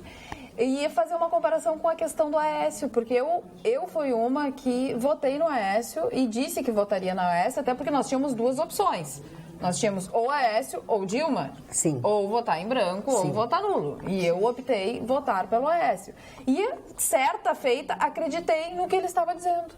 E fazer uma comparação com a questão do Aécio, porque eu fui uma que votei no Aécio e disse que votaria no Aécio, até porque nós tínhamos duas opções. Nós tínhamos ou Aécio ou Dilma. Sim. Ou votar em branco ou votar nulo. E eu optei votar pelo Aécio. E, certa feita, acreditei no que ele estava dizendo.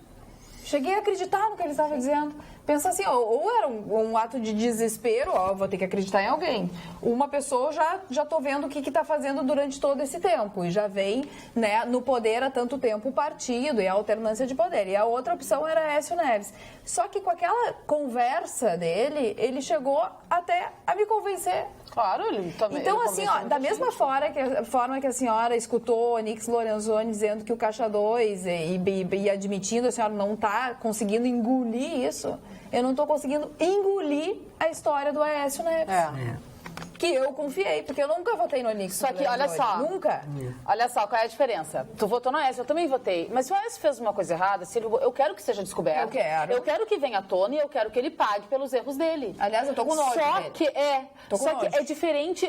Cheguei a acreditar no que ele estava dizendo. Pensa assim, ou era um ato de desespero, vou ter que acreditar em alguém. Uma pessoa, já tô vendo o que está fazendo durante todo esse tempo. E já vem, né, no poder há tanto tempo o partido e a alternância de poder. E a outra opção era Aécio Neves. Só que com aquela conversa dele, ele chegou até a me convencer. Claro, ele também. Então, ele assim, convenceu da muita mesma gente. forma que a senhora escutou o Onix Lorenzoni dizendo que o Caixa 2 e admitindo, a senhora não está conseguindo engolir isso, eu não estou conseguindo engolir a história do Aécio Neves. Que eu confiei, porque eu nunca votei no Onix. Só que, olha só. Nunca. Olha só, qual é a diferença? Tu votou no Aécio, eu também votei. Mas se o Aécio fez uma coisa errada, eu quero que seja descoberto. Eu quero. Eu quero que venha à tona e eu quero que ele pague pelos erros dele. Aliás, eu tô com nojo Só dele. que Tô com Só que nojo. é diferente.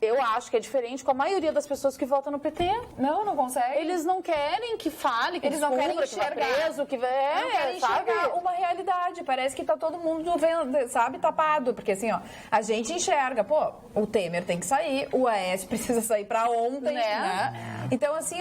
Eu acho que é diferente com a maioria das pessoas que votam no PT. Não consegue. Eles não querem que fale, que Eles não descubra, querem que vá enxergar. preso, que vai... Não querem sabe? enxergar uma realidade. Parece que tá todo mundo vendo, sabe, tapado. Porque assim, a gente enxerga, o Temer tem que sair, o Aécio precisa sair pra ontem, né? Então, assim,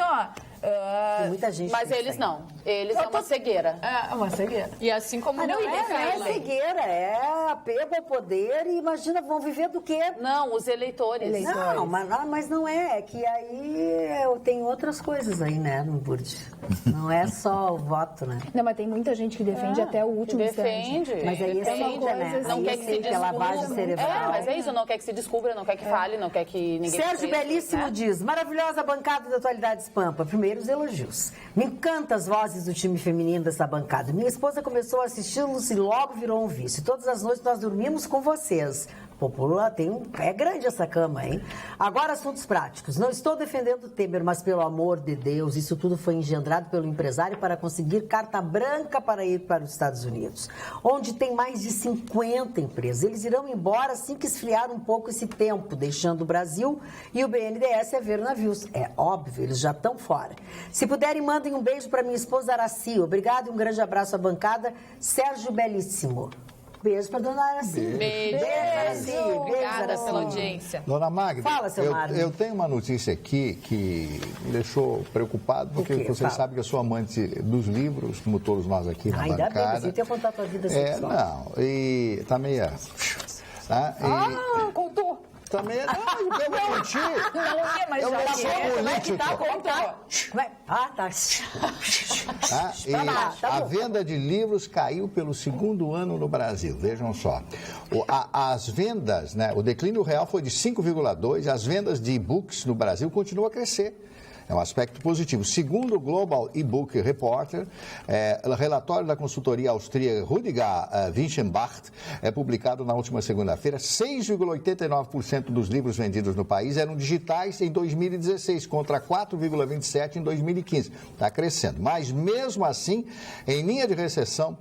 Tem muita gente Mas que eles sai. não. Eles é uma cegueira. É uma cegueira. E assim como Não não é cegueira, é apego ao poder e imagina, vão viver do quê? Não, os eleitores. Não, mas não é. É que aí tem outras coisas aí, né, no Burde. Não é só o voto, né? Não, mas tem muita gente que defende até o último Defende. instante. Mas aí defende, aceita, né? Não Aí quer que se aceita, é lavagem descubra. cerebral. Mas é isso, não quer que se descubra, não quer que fale, não quer que ninguém... Sérgio seja preso, Belíssimo né? diz: maravilhosa bancada da Atualidades Pampa. Primeiros elogios. Me encanta as vozes do time feminino dessa bancada. Minha esposa começou a assisti-los e logo virou um vício. Todas as noites nós dormimos com vocês. Popular tem é grande essa cama, hein? Agora, assuntos práticos. Não estou defendendo o Temer, mas pelo amor de Deus, isso tudo foi engendrado pelo empresário para conseguir carta branca para ir para os Estados Unidos, onde tem mais de 50 empresas. Eles irão embora assim que esfriar um pouco esse tempo, deixando o Brasil e o BNDES a ver navios. É óbvio, eles já estão fora. Se puderem, mandem um beijo para minha esposa Araci. Obrigado e um grande abraço à bancada. Sérgio Belíssimo. Beijo para dona Araci. Beijo, Araci. Obrigada pela audiência. Dona Magda, Fala, seu Mário. eu tenho uma notícia aqui que me deixou preocupado, porque você sabe que eu sou amante dos livros, como todos nós aqui na ainda bancada. Bem, você tem que contar a tua vida sexual. Não, e tá meio... Contou. Também não, eu vou mentir. Não, mas eu já não sou político. A venda de livros caiu pelo segundo ano no Brasil, vejam só. As vendas, né, o declínio real foi de 5,2%, as vendas de e-books no Brasil continuam a crescer. É um aspecto positivo. Segundo o Global E-Book Reporter, o relatório da consultoria austríaca Rudiger Winchenbach, publicado na última segunda-feira, 6,89% dos livros vendidos no país eram digitais em 2016, contra 4,27% em 2015. Está crescendo. Mas, mesmo assim, em linha de recessão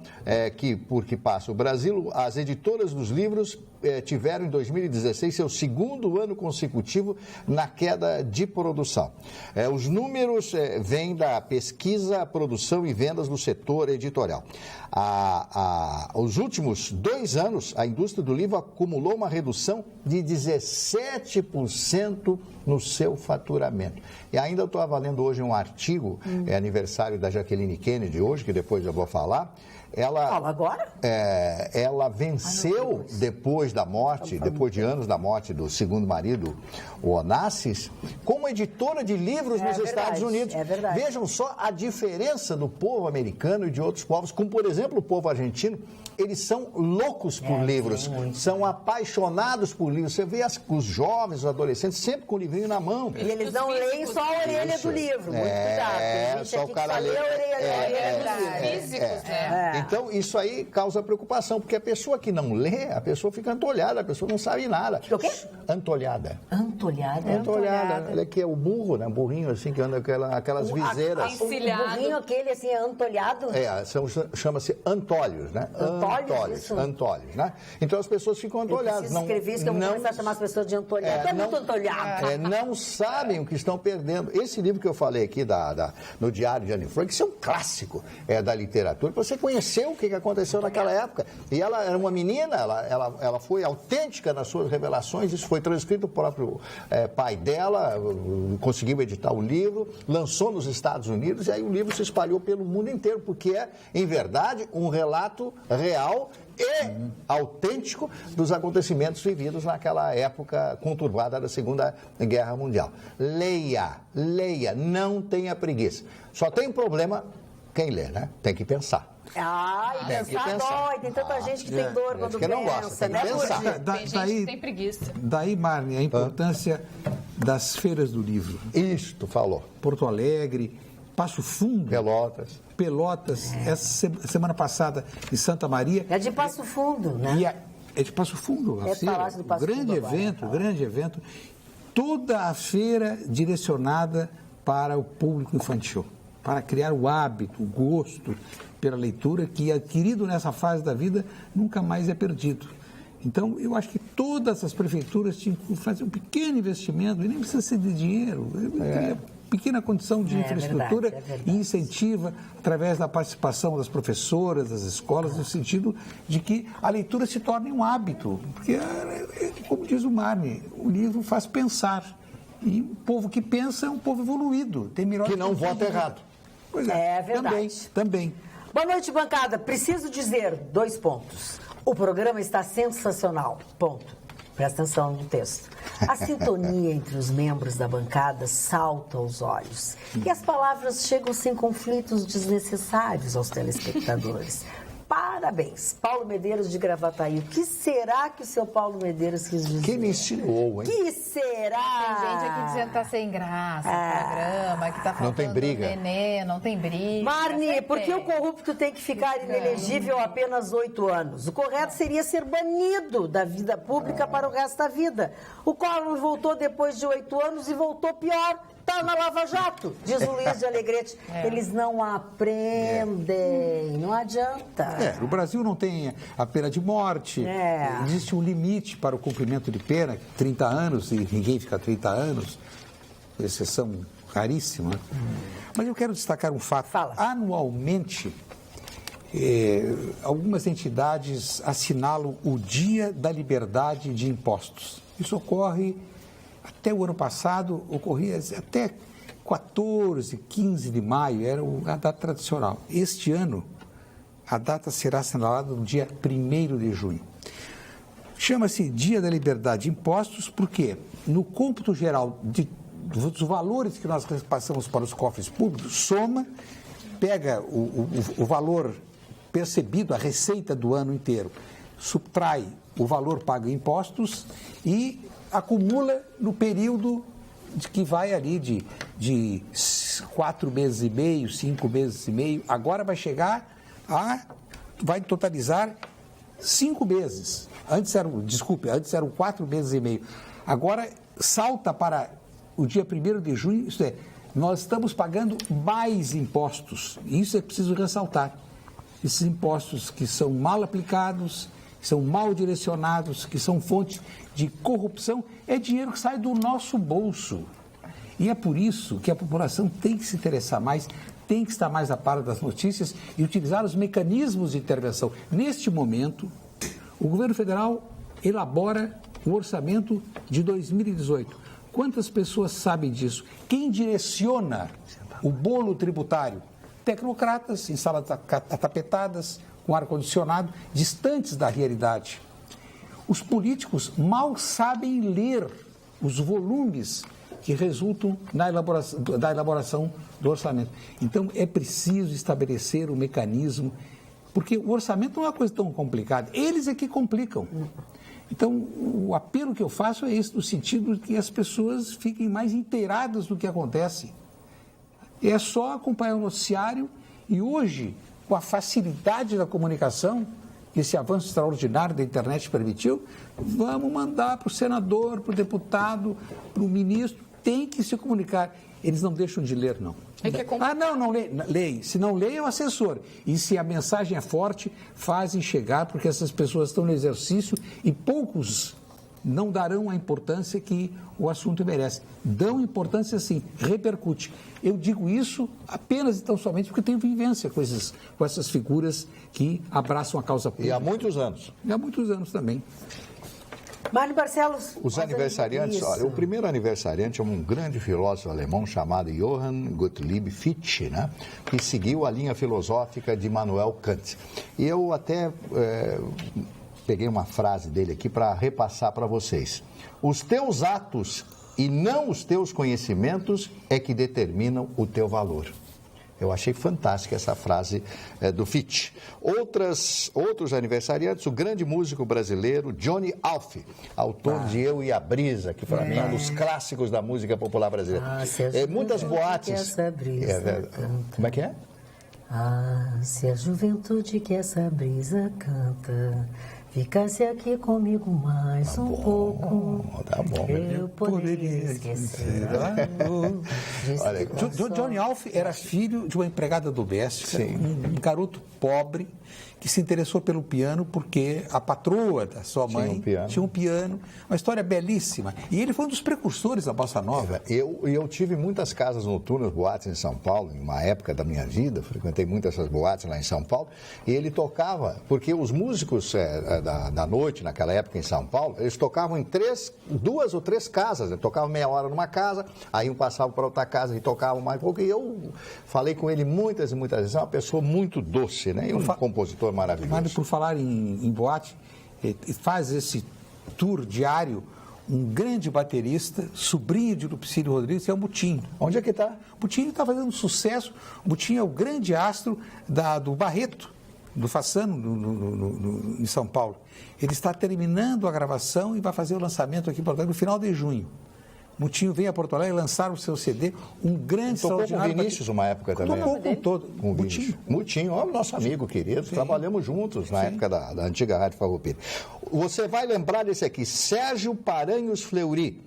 por que passa o Brasil, as editoras dos livros tiveram em 2016 seu segundo ano consecutivo na queda de produção. Os números vêm da pesquisa, produção e vendas do setor editorial. Os últimos 2 anos, a indústria do livro acumulou uma redução de 17% no seu faturamento. E ainda eu estou avaliando hoje um artigo, aniversário da Jacqueline Kennedy hoje, que depois eu vou falar. Fala agora? Ela venceu depois da morte, depois de anos da morte do segundo marido, o Onassis, como editora de livros nos Estados Unidos. É verdade. Vejam só a diferença do povo americano e de outros povos, como por exemplo o povo argentino. Eles são loucos por livros, são apaixonados por livros. Você vê os jovens, os adolescentes, sempre com o livrinho na mão. E eles não leem só a orelha do livro, muito cuidado. Tem gente só aqui o cara que só lê a orelha do livro. Físicos, né? Então, isso aí causa preocupação, porque a pessoa que não lê, a pessoa fica antolhada, a pessoa não sabe nada. O quê? Antolhada. Antolhada? Antolhada. Olha aqui, é o burro, né? Um burrinho assim, que anda aquelas viseiras. O burrinho aquele, assim, é antolhado? Chama-se antolhos, né? Antolhos, né? Então, as pessoas ficam antolhadas. Eu escrevi isso, que eu vou começar a chamar as pessoas de antolhado. É muito antolhado. Não sabem o que estão perdendo. Esse livro que eu falei aqui no Diário de Anne Frank, isso é um clássico da literatura. Você conheceu o que aconteceu naquela época. E ela era uma menina, ela foi autêntica nas suas revelações, isso foi transcrito, o próprio pai dela conseguiu editar o livro, lançou nos Estados Unidos, e aí o livro se espalhou pelo mundo inteiro, porque é, em verdade, um relato real e autêntico dos acontecimentos vividos naquela época conturbada da Segunda Guerra Mundial. Leia, não tenha preguiça. Só tem problema quem lê, né? Tem que pensar. E pensar dói. Tem tanta gente que tem dor quando pensa. Não gosta, tem que pensar. Tem gente que tem preguiça. Daí, Marne, a importância das feiras do livro. Isto falou. Porto Alegre, Passo Fundo. Pelotas. Essa semana passada em Santa Maria. É de Passo Fundo, né? É de Passo Fundo. A feira, Palácio do Passo Fundo grande evento. Toda a feira direcionada para o público infantil, para criar o hábito, o gosto pela leitura, que adquirido nessa fase da vida nunca mais é perdido. Então, eu acho que todas as prefeituras tinham que fazer um pequeno investimento, e nem precisa ser de dinheiro, pequena condição de infraestrutura e incentiva através da participação das professoras, das escolas, no sentido de que a leitura se torne um hábito. Porque, como diz o Marne, o livro faz pensar. E o povo que pensa é um povo evoluído. Tem melhor que não vota errado. Pois é verdade. Também. Boa noite, bancada. Preciso dizer 2 pontos. O programa está sensacional. Ponto. Presta atenção no texto. A sintonia entre os membros da bancada salta aos olhos. E as palavras chegam sem conflitos desnecessários aos telespectadores. Parabéns. Paulo Medeiros de Gravataí. O que será que o seu Paulo Medeiros quis dizer? Quem me insinuou, hein? Que será? Tem gente aqui dizendo que tá sem graça o programa, que tá faltando Não tem briga. nenê, não tem briga. Marni, por que o corrupto tem que ficar inelegível apenas 8 anos? O correto seria ser banido da vida pública para o resto da vida. O Collor voltou depois de 8 anos e voltou pior. Está na Lava Jato, diz o Luiz de Alegrete. Eles não aprendem, não adianta. O Brasil não tem a pena de morte, existe um limite para o cumprimento de pena, 30 anos, e ninguém fica 30 anos, exceção raríssima. Mas eu quero destacar um fato. Fala. Anualmente, algumas entidades assinalam o Dia da Liberdade de Impostos. Isso ocorre... Até o ano passado, ocorria até 14, 15 de maio, era a data tradicional. Este ano, a data será assinalada no dia 1º de junho. Chama-se Dia da Liberdade de Impostos porque, no cômputo geral dos valores que nós repassamos para os cofres públicos, soma, pega o valor percebido, a receita do ano inteiro, subtrai o valor pago em impostos e acumula no período que vai ali de 4 meses e meio, 5 meses e meio. Agora vai chegar vai totalizar 5 meses. Antes eram 4 meses e meio. Agora salta para o dia 1º de junho, isto é, nós estamos pagando mais impostos. Isso é preciso ressaltar. Esses impostos que são mal aplicados, que são mal direcionados, que são fontes de corrupção, é dinheiro que sai do nosso bolso. E é por isso que a população tem que se interessar mais, tem que estar mais a par das notícias e utilizar os mecanismos de intervenção. Neste momento, o governo federal elabora o orçamento de 2018. Quantas pessoas sabem disso? Quem direciona o bolo tributário? Tecnocratas em salas atapetadas, com ar-condicionado, distantes da realidade. Os políticos mal sabem ler os volumes que resultam da elaboração do orçamento. Então, é preciso estabelecer um mecanismo, porque o orçamento não é uma coisa tão complicada, eles é que complicam. Então, o apelo que eu faço é esse, no sentido de que as pessoas fiquem mais inteiradas do que acontece. É só acompanhar o noticiário e hoje, com a facilidade da comunicação, esse avanço extraordinário da internet permitiu, vamos mandar para o senador, para o deputado, para o ministro, tem que se comunicar. Eles não deixam de ler, não. Não leem. Se não leem, é o assessor. E se a mensagem é forte, fazem chegar, porque essas pessoas estão no exercício e poucos não darão a importância que o assunto merece. Dão importância, sim, repercute. Eu digo isso apenas e tão somente porque tenho vivência com essas figuras que abraçam a causa pública. E há muitos anos. E há muitos anos também. Mário Barcelos. Os aniversariantes, olha, o primeiro aniversariante é um grande filósofo alemão chamado Johann Gottlieb Fichte, né? Que seguiu a linha filosófica de Immanuel Kant. E eu até peguei uma frase dele aqui para repassar para vocês. Os teus atos e não os teus conhecimentos é que determinam o teu valor. Eu achei fantástica essa frase do Fichte. Outros aniversariantes, o grande músico brasileiro Johnny Alf, autor de Eu e a Brisa, que para mim é um dos clássicos da música popular brasileira. Muitas boates. Essa brisa Como é que é? Se a juventude que essa brisa canta ficasse aqui comigo mais um pouco, tá bom, eu poderia esquecer. Olha, Johnny Alf era filho de uma empregada doméstica, um garoto pobre que se interessou pelo piano porque a patroa da sua mãe tinha um piano, uma história belíssima. E ele foi um dos precursores da bossa nova. Eu tive muitas casas noturnas, boates em São Paulo, em uma época da minha vida, frequentei muitas dessas boates lá em São Paulo, e ele tocava, porque os músicos da noite, naquela época em São Paulo, eles tocavam em 2 ou 3 casas, né? Tocavam meia hora numa casa, aí passavam para outra casa e tocavam mais um pouco, e eu falei com ele muitas e muitas vezes, é uma pessoa muito doce, né? E um compositor maravilhoso. Mas por falar em boate, faz esse tour diário um grande baterista, sobrinho de Lupicínio Rodrigues, que é o Mutinho. Onde é que está? O Mutinho está fazendo sucesso. O Mutinho é o grande astro do Barreto. do Façano, em São Paulo. Ele está terminando a gravação e vai fazer o lançamento aqui em Porto Alegre no final de junho. Mutinho vem a Porto Alegre lançar o seu CD, um grande extraordinário... Com o Vinícius uma época também. Tocou com todo. Com o Vinícius. Mutinho, ó, nosso amigo querido, trabalhamos juntos na época da antiga Rádio Farroupilha. Você vai lembrar desse aqui, Sérgio Paranhos Fleury.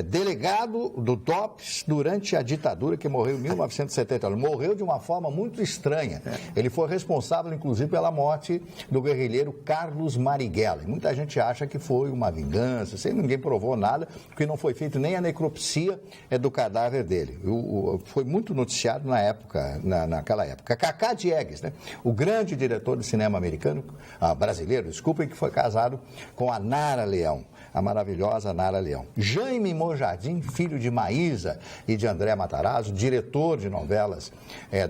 Delegado do DOPS durante a ditadura, que morreu em 1970. Morreu de uma forma muito estranha. Ele foi responsável, inclusive, pela morte do guerrilheiro Carlos Marighella. E muita gente acha que foi uma vingança, sem ninguém provou nada, porque não foi feita nem a necropsia do cadáver dele. Foi muito noticiado na época, naquela época. Cacá Diegues, né? O grande diretor de cinema americano, brasileiro, desculpa, que foi casado com a Nara Leão. A maravilhosa Nara Leão. Jaime Monjardim, filho de Maísa e de André Matarazzo, diretor de novelas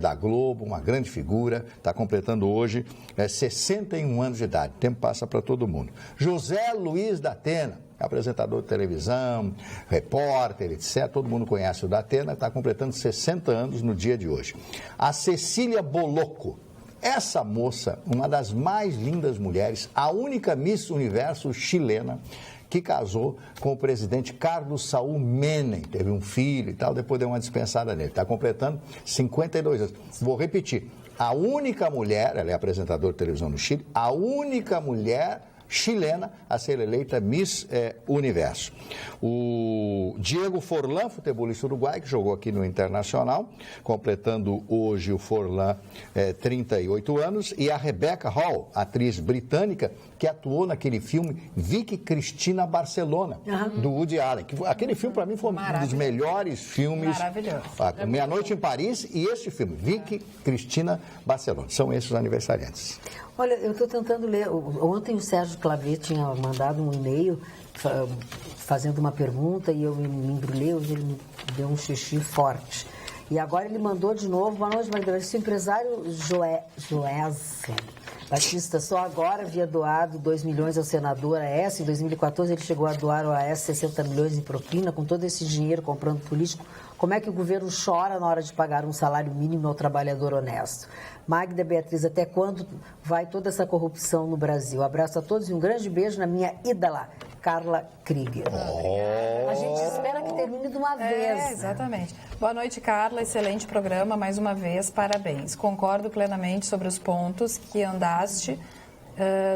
da Globo, uma grande figura, está completando hoje 61 anos de idade. O tempo passa para todo mundo. José Luiz da Atena, apresentador de televisão, repórter, etc. Todo mundo conhece o da Atena, está completando 60 anos no dia de hoje. A Cecília Bolocco. Essa moça, uma das mais lindas mulheres, a única Miss Universo chilena, que casou com o presidente Carlos Saúl Menem, teve um filho e tal, depois deu uma dispensada nele. Está completando 52 anos. Vou repetir, a única mulher, ela é apresentadora de televisão no Chile, a única mulher chilena a ser eleita Miss Universo. O Diego Forlán, futebolista uruguaio, que jogou aqui no Internacional, completando hoje o Forlán 38 anos, e a Rebecca Hall, atriz britânica, que atuou naquele filme Vicky Cristina Barcelona, do Woody Allen. Aquele filme, para mim, foi um dos melhores filmes. Maravilhoso. Meia-Noite em Paris e este filme, Vicky Cristina Barcelona. São esses os aniversariantes. Olha, eu estou tentando ler. Ontem o Sérgio Clavet tinha mandado um e-mail fazendo uma pergunta e eu me embrulhei, hoje ele me deu um xixi forte. E agora ele mandou de novo, boa noite, Magdalena. Esse empresário Joesley Batista só agora havia doado 2 milhões ao senador Aécio. Em 2014 ele chegou a doar ao Aécio 60 milhões em propina, com todo esse dinheiro comprando político. Como é que o governo chora na hora de pagar um salário mínimo ao trabalhador honesto? Magda Beatriz, até quando vai toda essa corrupção no Brasil? Abraço a todos e um grande beijo na minha ídola, Carla Krieger. A gente espera que termine de uma vez. Exatamente. Boa noite, Carla. Excelente programa. Mais uma vez, parabéns. Concordo plenamente sobre os pontos que andaste,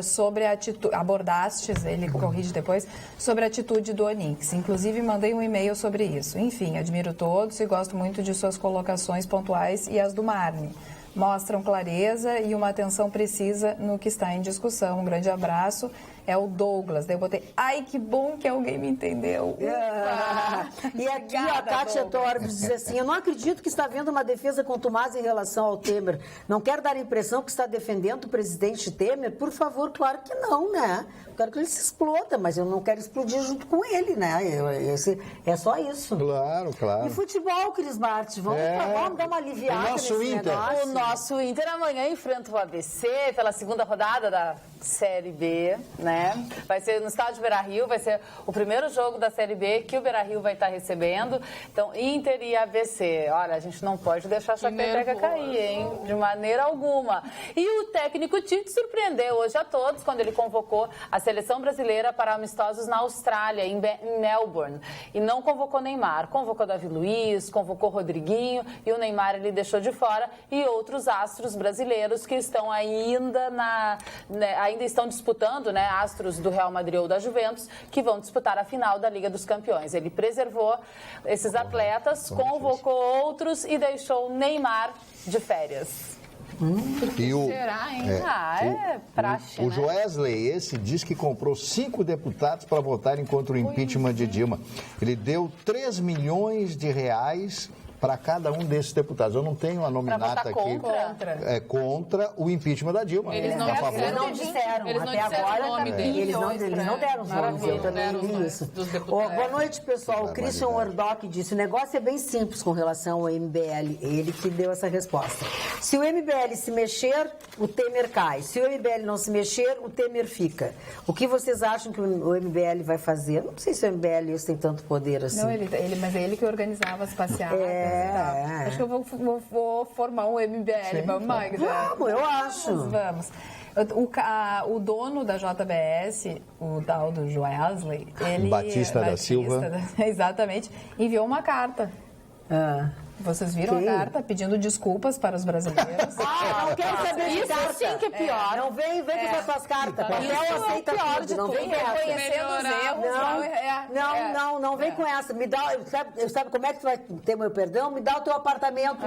sobre a atitude, abordastes, ele corrige depois, sobre a atitude do Onix. Inclusive, mandei um e-mail sobre isso. Enfim, admiro todos e gosto muito de suas colocações pontuais e as do Marne. Mostram clareza e uma atenção precisa no que está em discussão. Um grande abraço. É o Douglas. Daí eu botei, ai, que bom que alguém me entendeu. E aqui a Kátia Torres diz assim, eu não acredito que está havendo uma defesa contumaz em relação ao Temer. Não quero dar a impressão que está defendendo o presidente Temer. Por favor, claro que não, né? Eu quero que ele se exploda, mas eu não quero explodir junto com ele, né? É só isso. Claro, claro. E futebol, Cris Martins, vamos dar uma aliviada nesse negócio. O nosso Inter amanhã enfrenta o ABC pela segunda rodada da Série B, né? Vai ser no estádio Beira-Rio, vai ser o primeiro jogo da Série B que o Beira-Rio vai estar recebendo. Então, Inter e ABC. Olha, a gente não pode deixar essa peteca cair, hein? De maneira alguma. E o técnico Tite surpreendeu hoje a todos quando ele convocou a seleção brasileira para amistosos na Austrália, em Melbourne. E não convocou Neymar. Convocou Davi Luiz, convocou Rodriguinho e o Neymar ele deixou de fora. E outros astros brasileiros que estão ainda ainda estão disputando, né? Astros do Real Madrid ou da Juventus, que vão disputar a final da Liga dos Campeões. Ele preservou esses atletas, convocou outros e deixou Neymar de férias. Será, hein? É praxe, O né? Joesley, esse, diz que comprou 5 deputados para votarem contra o impeachment de Dilma. Ele deu 3 milhões de reais para cada um desses deputados. Eu não tenho a nominata aqui. Contra o impeachment da Dilma. Eles não disseram. Eles não Até disseram agora, o nome deles. eles não deram os nomes. Eu também li isso. Boa noite, pessoal. O Christian Ordock disse, o negócio é bem simples com relação ao MBL. Ele que deu essa resposta. Se o MBL se mexer, o Temer cai. Se o MBL não se mexer, o Temer fica. O que vocês acham que o MBL vai fazer? Não sei se o MBL tem tanto poder assim. Não, mas é ele que organizava as passeadas. Acho que eu vou formar um MBL. Vamos, Magda? Vamos, eu acho. Vamos. O dono da JBS, o tal do Joesley, ele... Batista da Silva. Exatamente. Enviou uma carta. Vocês viram a carta pedindo desculpas para os brasileiros? Não quero saber de Isso carta. sim que é pior. Não vem com essas suas cartas. Papel Isso aceita é o pior tudo. de Não tudo. vem com essa. Reconhecendo os erros. Não vem com essa. Me dá, sabe como é que tu vai ter meu perdão? Me dá o teu apartamento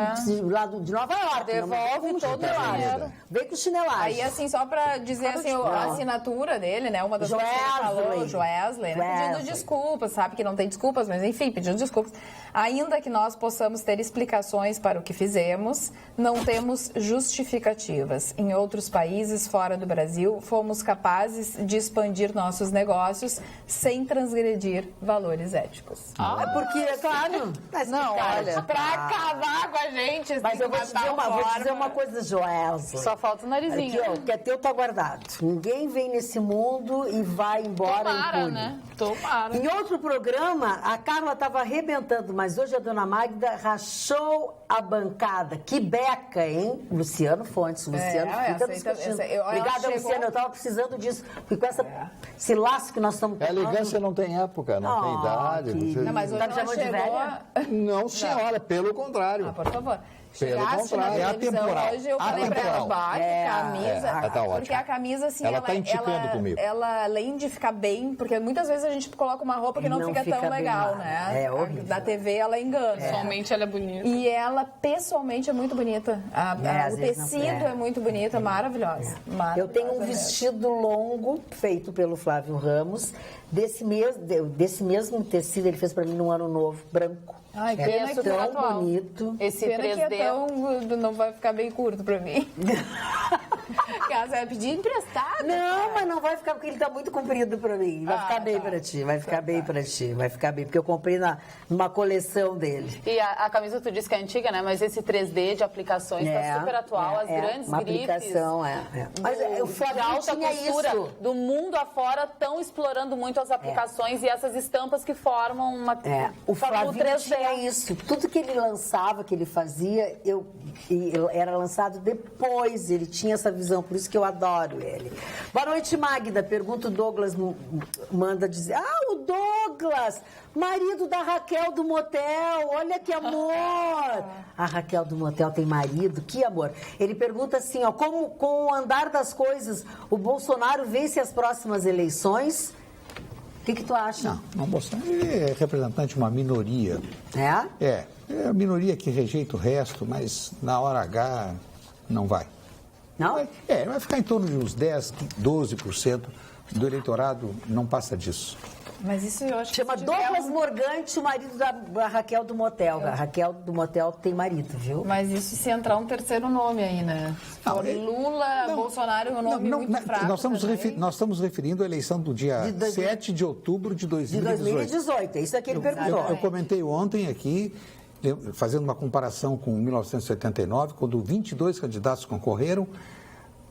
lá de Nova York. Devolve todo o dinheiro. Vem com chinelagem. Aí, assim, só pra dizer assim, a assinatura dele, né? Uma das coisas que ele falou, Joesley, né? Pedindo desculpas, sabe que não tem desculpas, mas enfim, pedindo desculpas. Ainda que nós possamos ter explicações para o que fizemos, não temos justificativas. Em outros países fora do Brasil, fomos capazes de expandir nossos negócios sem transgredir valores éticos. É porque, é claro. Não, olha, Pra acabar com a gente, Mas eu vou te dizer uma coisa, Joelson. só falta o narizinho. Aqui, ó, o que é teu tá guardado. Ninguém vem nesse mundo e vai embora Tomara, impune. né? Tomara. Em outro programa, a Carla estava arrebentando, mas hoje a dona Magda rachou a bancada. Que beca, hein? Luciano Fontes. Luciano fica discutindo. Obrigada, Luciano. Eu estava precisando disso. Porque com esse laço que nós estamos A elegância não tem época, não tem idade. querido. Não, mas hoje Tá me ela chamando de chegou... velha? Não, senhora, pelo contrário. Por favor. Pelo Chegasse contrário. na É televisão atemporal. hoje, eu falei pra ela, camisa, tá ótimo. porque a camisa, assim, Ela tá indicando comigo. ela, além de ficar bem, porque muitas vezes a gente coloca uma roupa que não fica tão bem legal, nada. né? É horrível. Da TV ela engana. Pessoalmente ela é bonita. E ela, pessoalmente, é muito bonita. às O vezes não- tecido é muito bonita, maravilhosa. Eu tenho um Maravilhosa vestido longo, feito pelo Flávio Ramos, desse mesmo tecido, ele fez para mim no Ano Novo, branco. Ai, pena que tão é atual. bonito. Esse Pena que 3D. não vai ficar bem curto pra mim. Você vai pedir emprestado. Não, mas não vai ficar, porque ele tá muito comprido pra mim. Vai ficar bem pra ti, vai ficar bem pra ti, vai ficar bem, porque eu comprei numa coleção dele. E a camisa tu disse que é antiga, né? Mas esse 3D de aplicações tá super atual. As grandes uma grifes. aplicação, Mas o de Flávio alta tinha costura isso. do mundo afora estão explorando muito as aplicações e essas estampas que formam uma O um Flávio 3D. tinha isso. Tudo que ele lançava, que ele fazia, era lançado depois. Ele tinha essa visão, por isso que eu adoro ele. Boa noite, Magda. Pergunta o Douglas, manda dizer. Ah, o Douglas! Marido da Raquel do Motel. Olha que amor! A Raquel do Motel tem marido, que amor. Ele pergunta assim, ó, como com o andar das coisas, o Bolsonaro vence as próximas eleições? O que tu acha? Não, Bolsonaro é representante de uma minoria. É a minoria que rejeita o resto, mas na hora H não vai. Não? Vai ficar em torno de uns 10, 12% do eleitorado, não passa disso. Mas isso eu acho que... Chama Douglas Morgante, o marido da Raquel do Motel. A Raquel do Motel tem marido, viu? Mas isso se entrar um terceiro nome aí, né? Lula, Bolsonaro é um nome muito fraco. Nós estamos referindo à eleição do dia 7 de outubro de 2018. De 2018, é isso que ele perguntou. Eu comentei ontem aqui, fazendo uma comparação com 1979, quando 22 candidatos concorreram.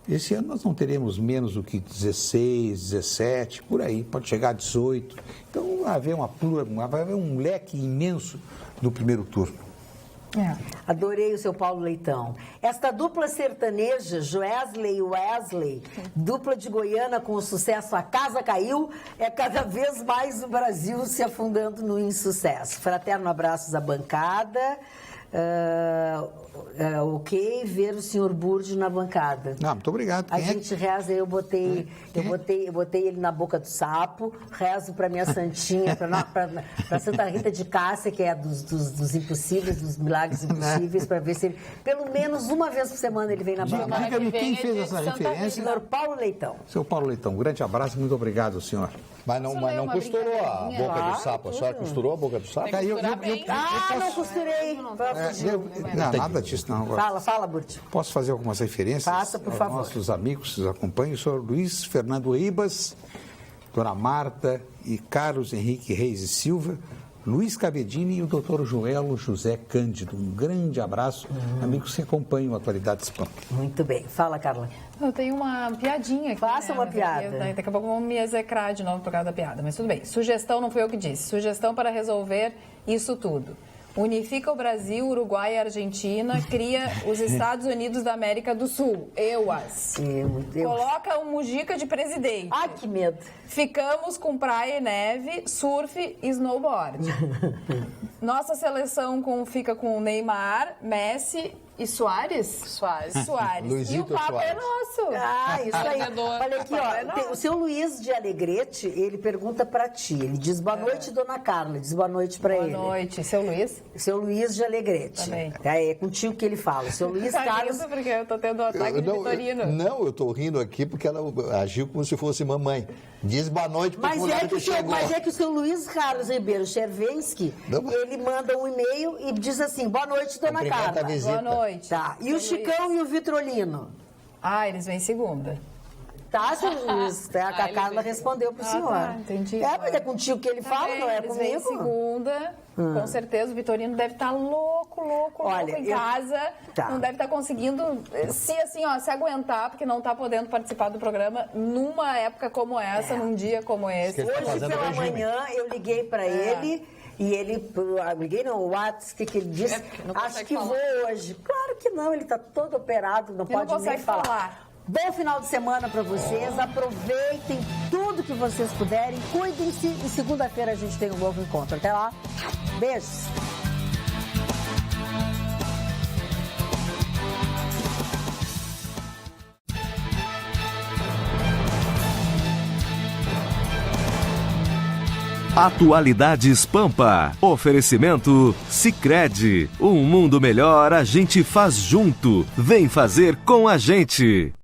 Esse ano nós não teremos menos do que 16, 17, por aí, pode chegar a 18. Então vai haver um leque imenso do primeiro turno. Adorei o seu Paulo Leitão. Esta dupla sertaneja, Joesley e Wesley, dupla de Goiânia com o sucesso A Casa Caiu, é cada vez mais o Brasil se afundando no insucesso. Fraterno abraços à bancada. Ok, ver o senhor Burdi na bancada. Muito obrigado. A gente reza, eu botei ele na boca do sapo, rezo para minha santinha, para Santa Rita de Cássia, que é dos impossíveis, dos milagres impossíveis, para ver se ele, pelo menos uma vez por semana, ele vem na bancada. Diga-me quem fez essa O referência. senhor Paulo Leitão. Seu Paulo Leitão, um grande abraço, muito obrigado, senhor. Mas não costurou a boca do sapo. A senhora costurou a boca do sapo? Não costurei. Nada disso, não. Fala, Burti. Posso fazer algumas referências? Faça, por favor. Nossos amigos que nos acompanham, o senhor Luiz Fernando Ribas, dona Marta e Carlos Henrique Reis e Silva, Luiz Cabedini e o doutor Joelo José Cândido. Um grande abraço, amigos que acompanham a Atualidades Pampa. Muito bem. Fala, Carla. Eu tenho uma piadinha aqui. Faça uma piada. Daqui a pouco vamos me execrar de novo por causa da piada, mas tudo bem. Sugestão, não foi eu que disse. Sugestão para resolver isso tudo. unifica o Brasil, Uruguai e Argentina, cria os Estados Unidos da América do Sul. EUAS. Coloca o Mujica de presidente. Ai, que medo. Ficamos com praia e neve, surf e snowboard. Nossa seleção fica com Neymar, Messi e Soares? Soares. E o papo é nosso. Ah, isso aí. Olha aqui, ó. O seu Luiz de Alegrete, ele pergunta pra ti. Ele diz boa noite, dona Carla. Diz boa noite pra ele. Boa noite. Seu Luiz? Seu Luiz de Alegrete. Também. É contigo que ele fala. Seu Luiz Carlos. Porque eu tô tendo um ataque de Vitorino. Não, eu tô rindo aqui porque ela agiu como se fosse mamãe. Diz boa noite pro fulano que chegou. Mas é que o seu Luiz Carlos Ribeiro Chervensky, ele manda um e-mail e diz assim, boa noite, dona Carla. Visita. Boa noite. Tá. E o Chicão e o Vitrolino? Ah, eles vêm segunda. Tá, seu Luiz. A Carla respondeu pro senhor. Tá, entendi. Mas é contigo que ele fala, não é eles vêm comigo? segunda. Com certeza o Vitorino deve estar louco em casa. Tá. Não deve estar conseguindo se aguentar, porque não está podendo participar do programa numa época como essa, num dia como esse. Hoje pela manhã eu liguei para ele e ele, liguei no WhatsApp, que ele disse, acho que vou hoje. Claro que não, ele está todo operado, não pode nem falar. Bom final de semana para vocês, aproveitem tudo que vocês puderem, cuidem-se e segunda-feira a gente tem um novo encontro. Até lá, beijos! Atualidades Pampa. Oferecimento Sicredi. Um mundo melhor a gente faz junto. Vem fazer com a gente.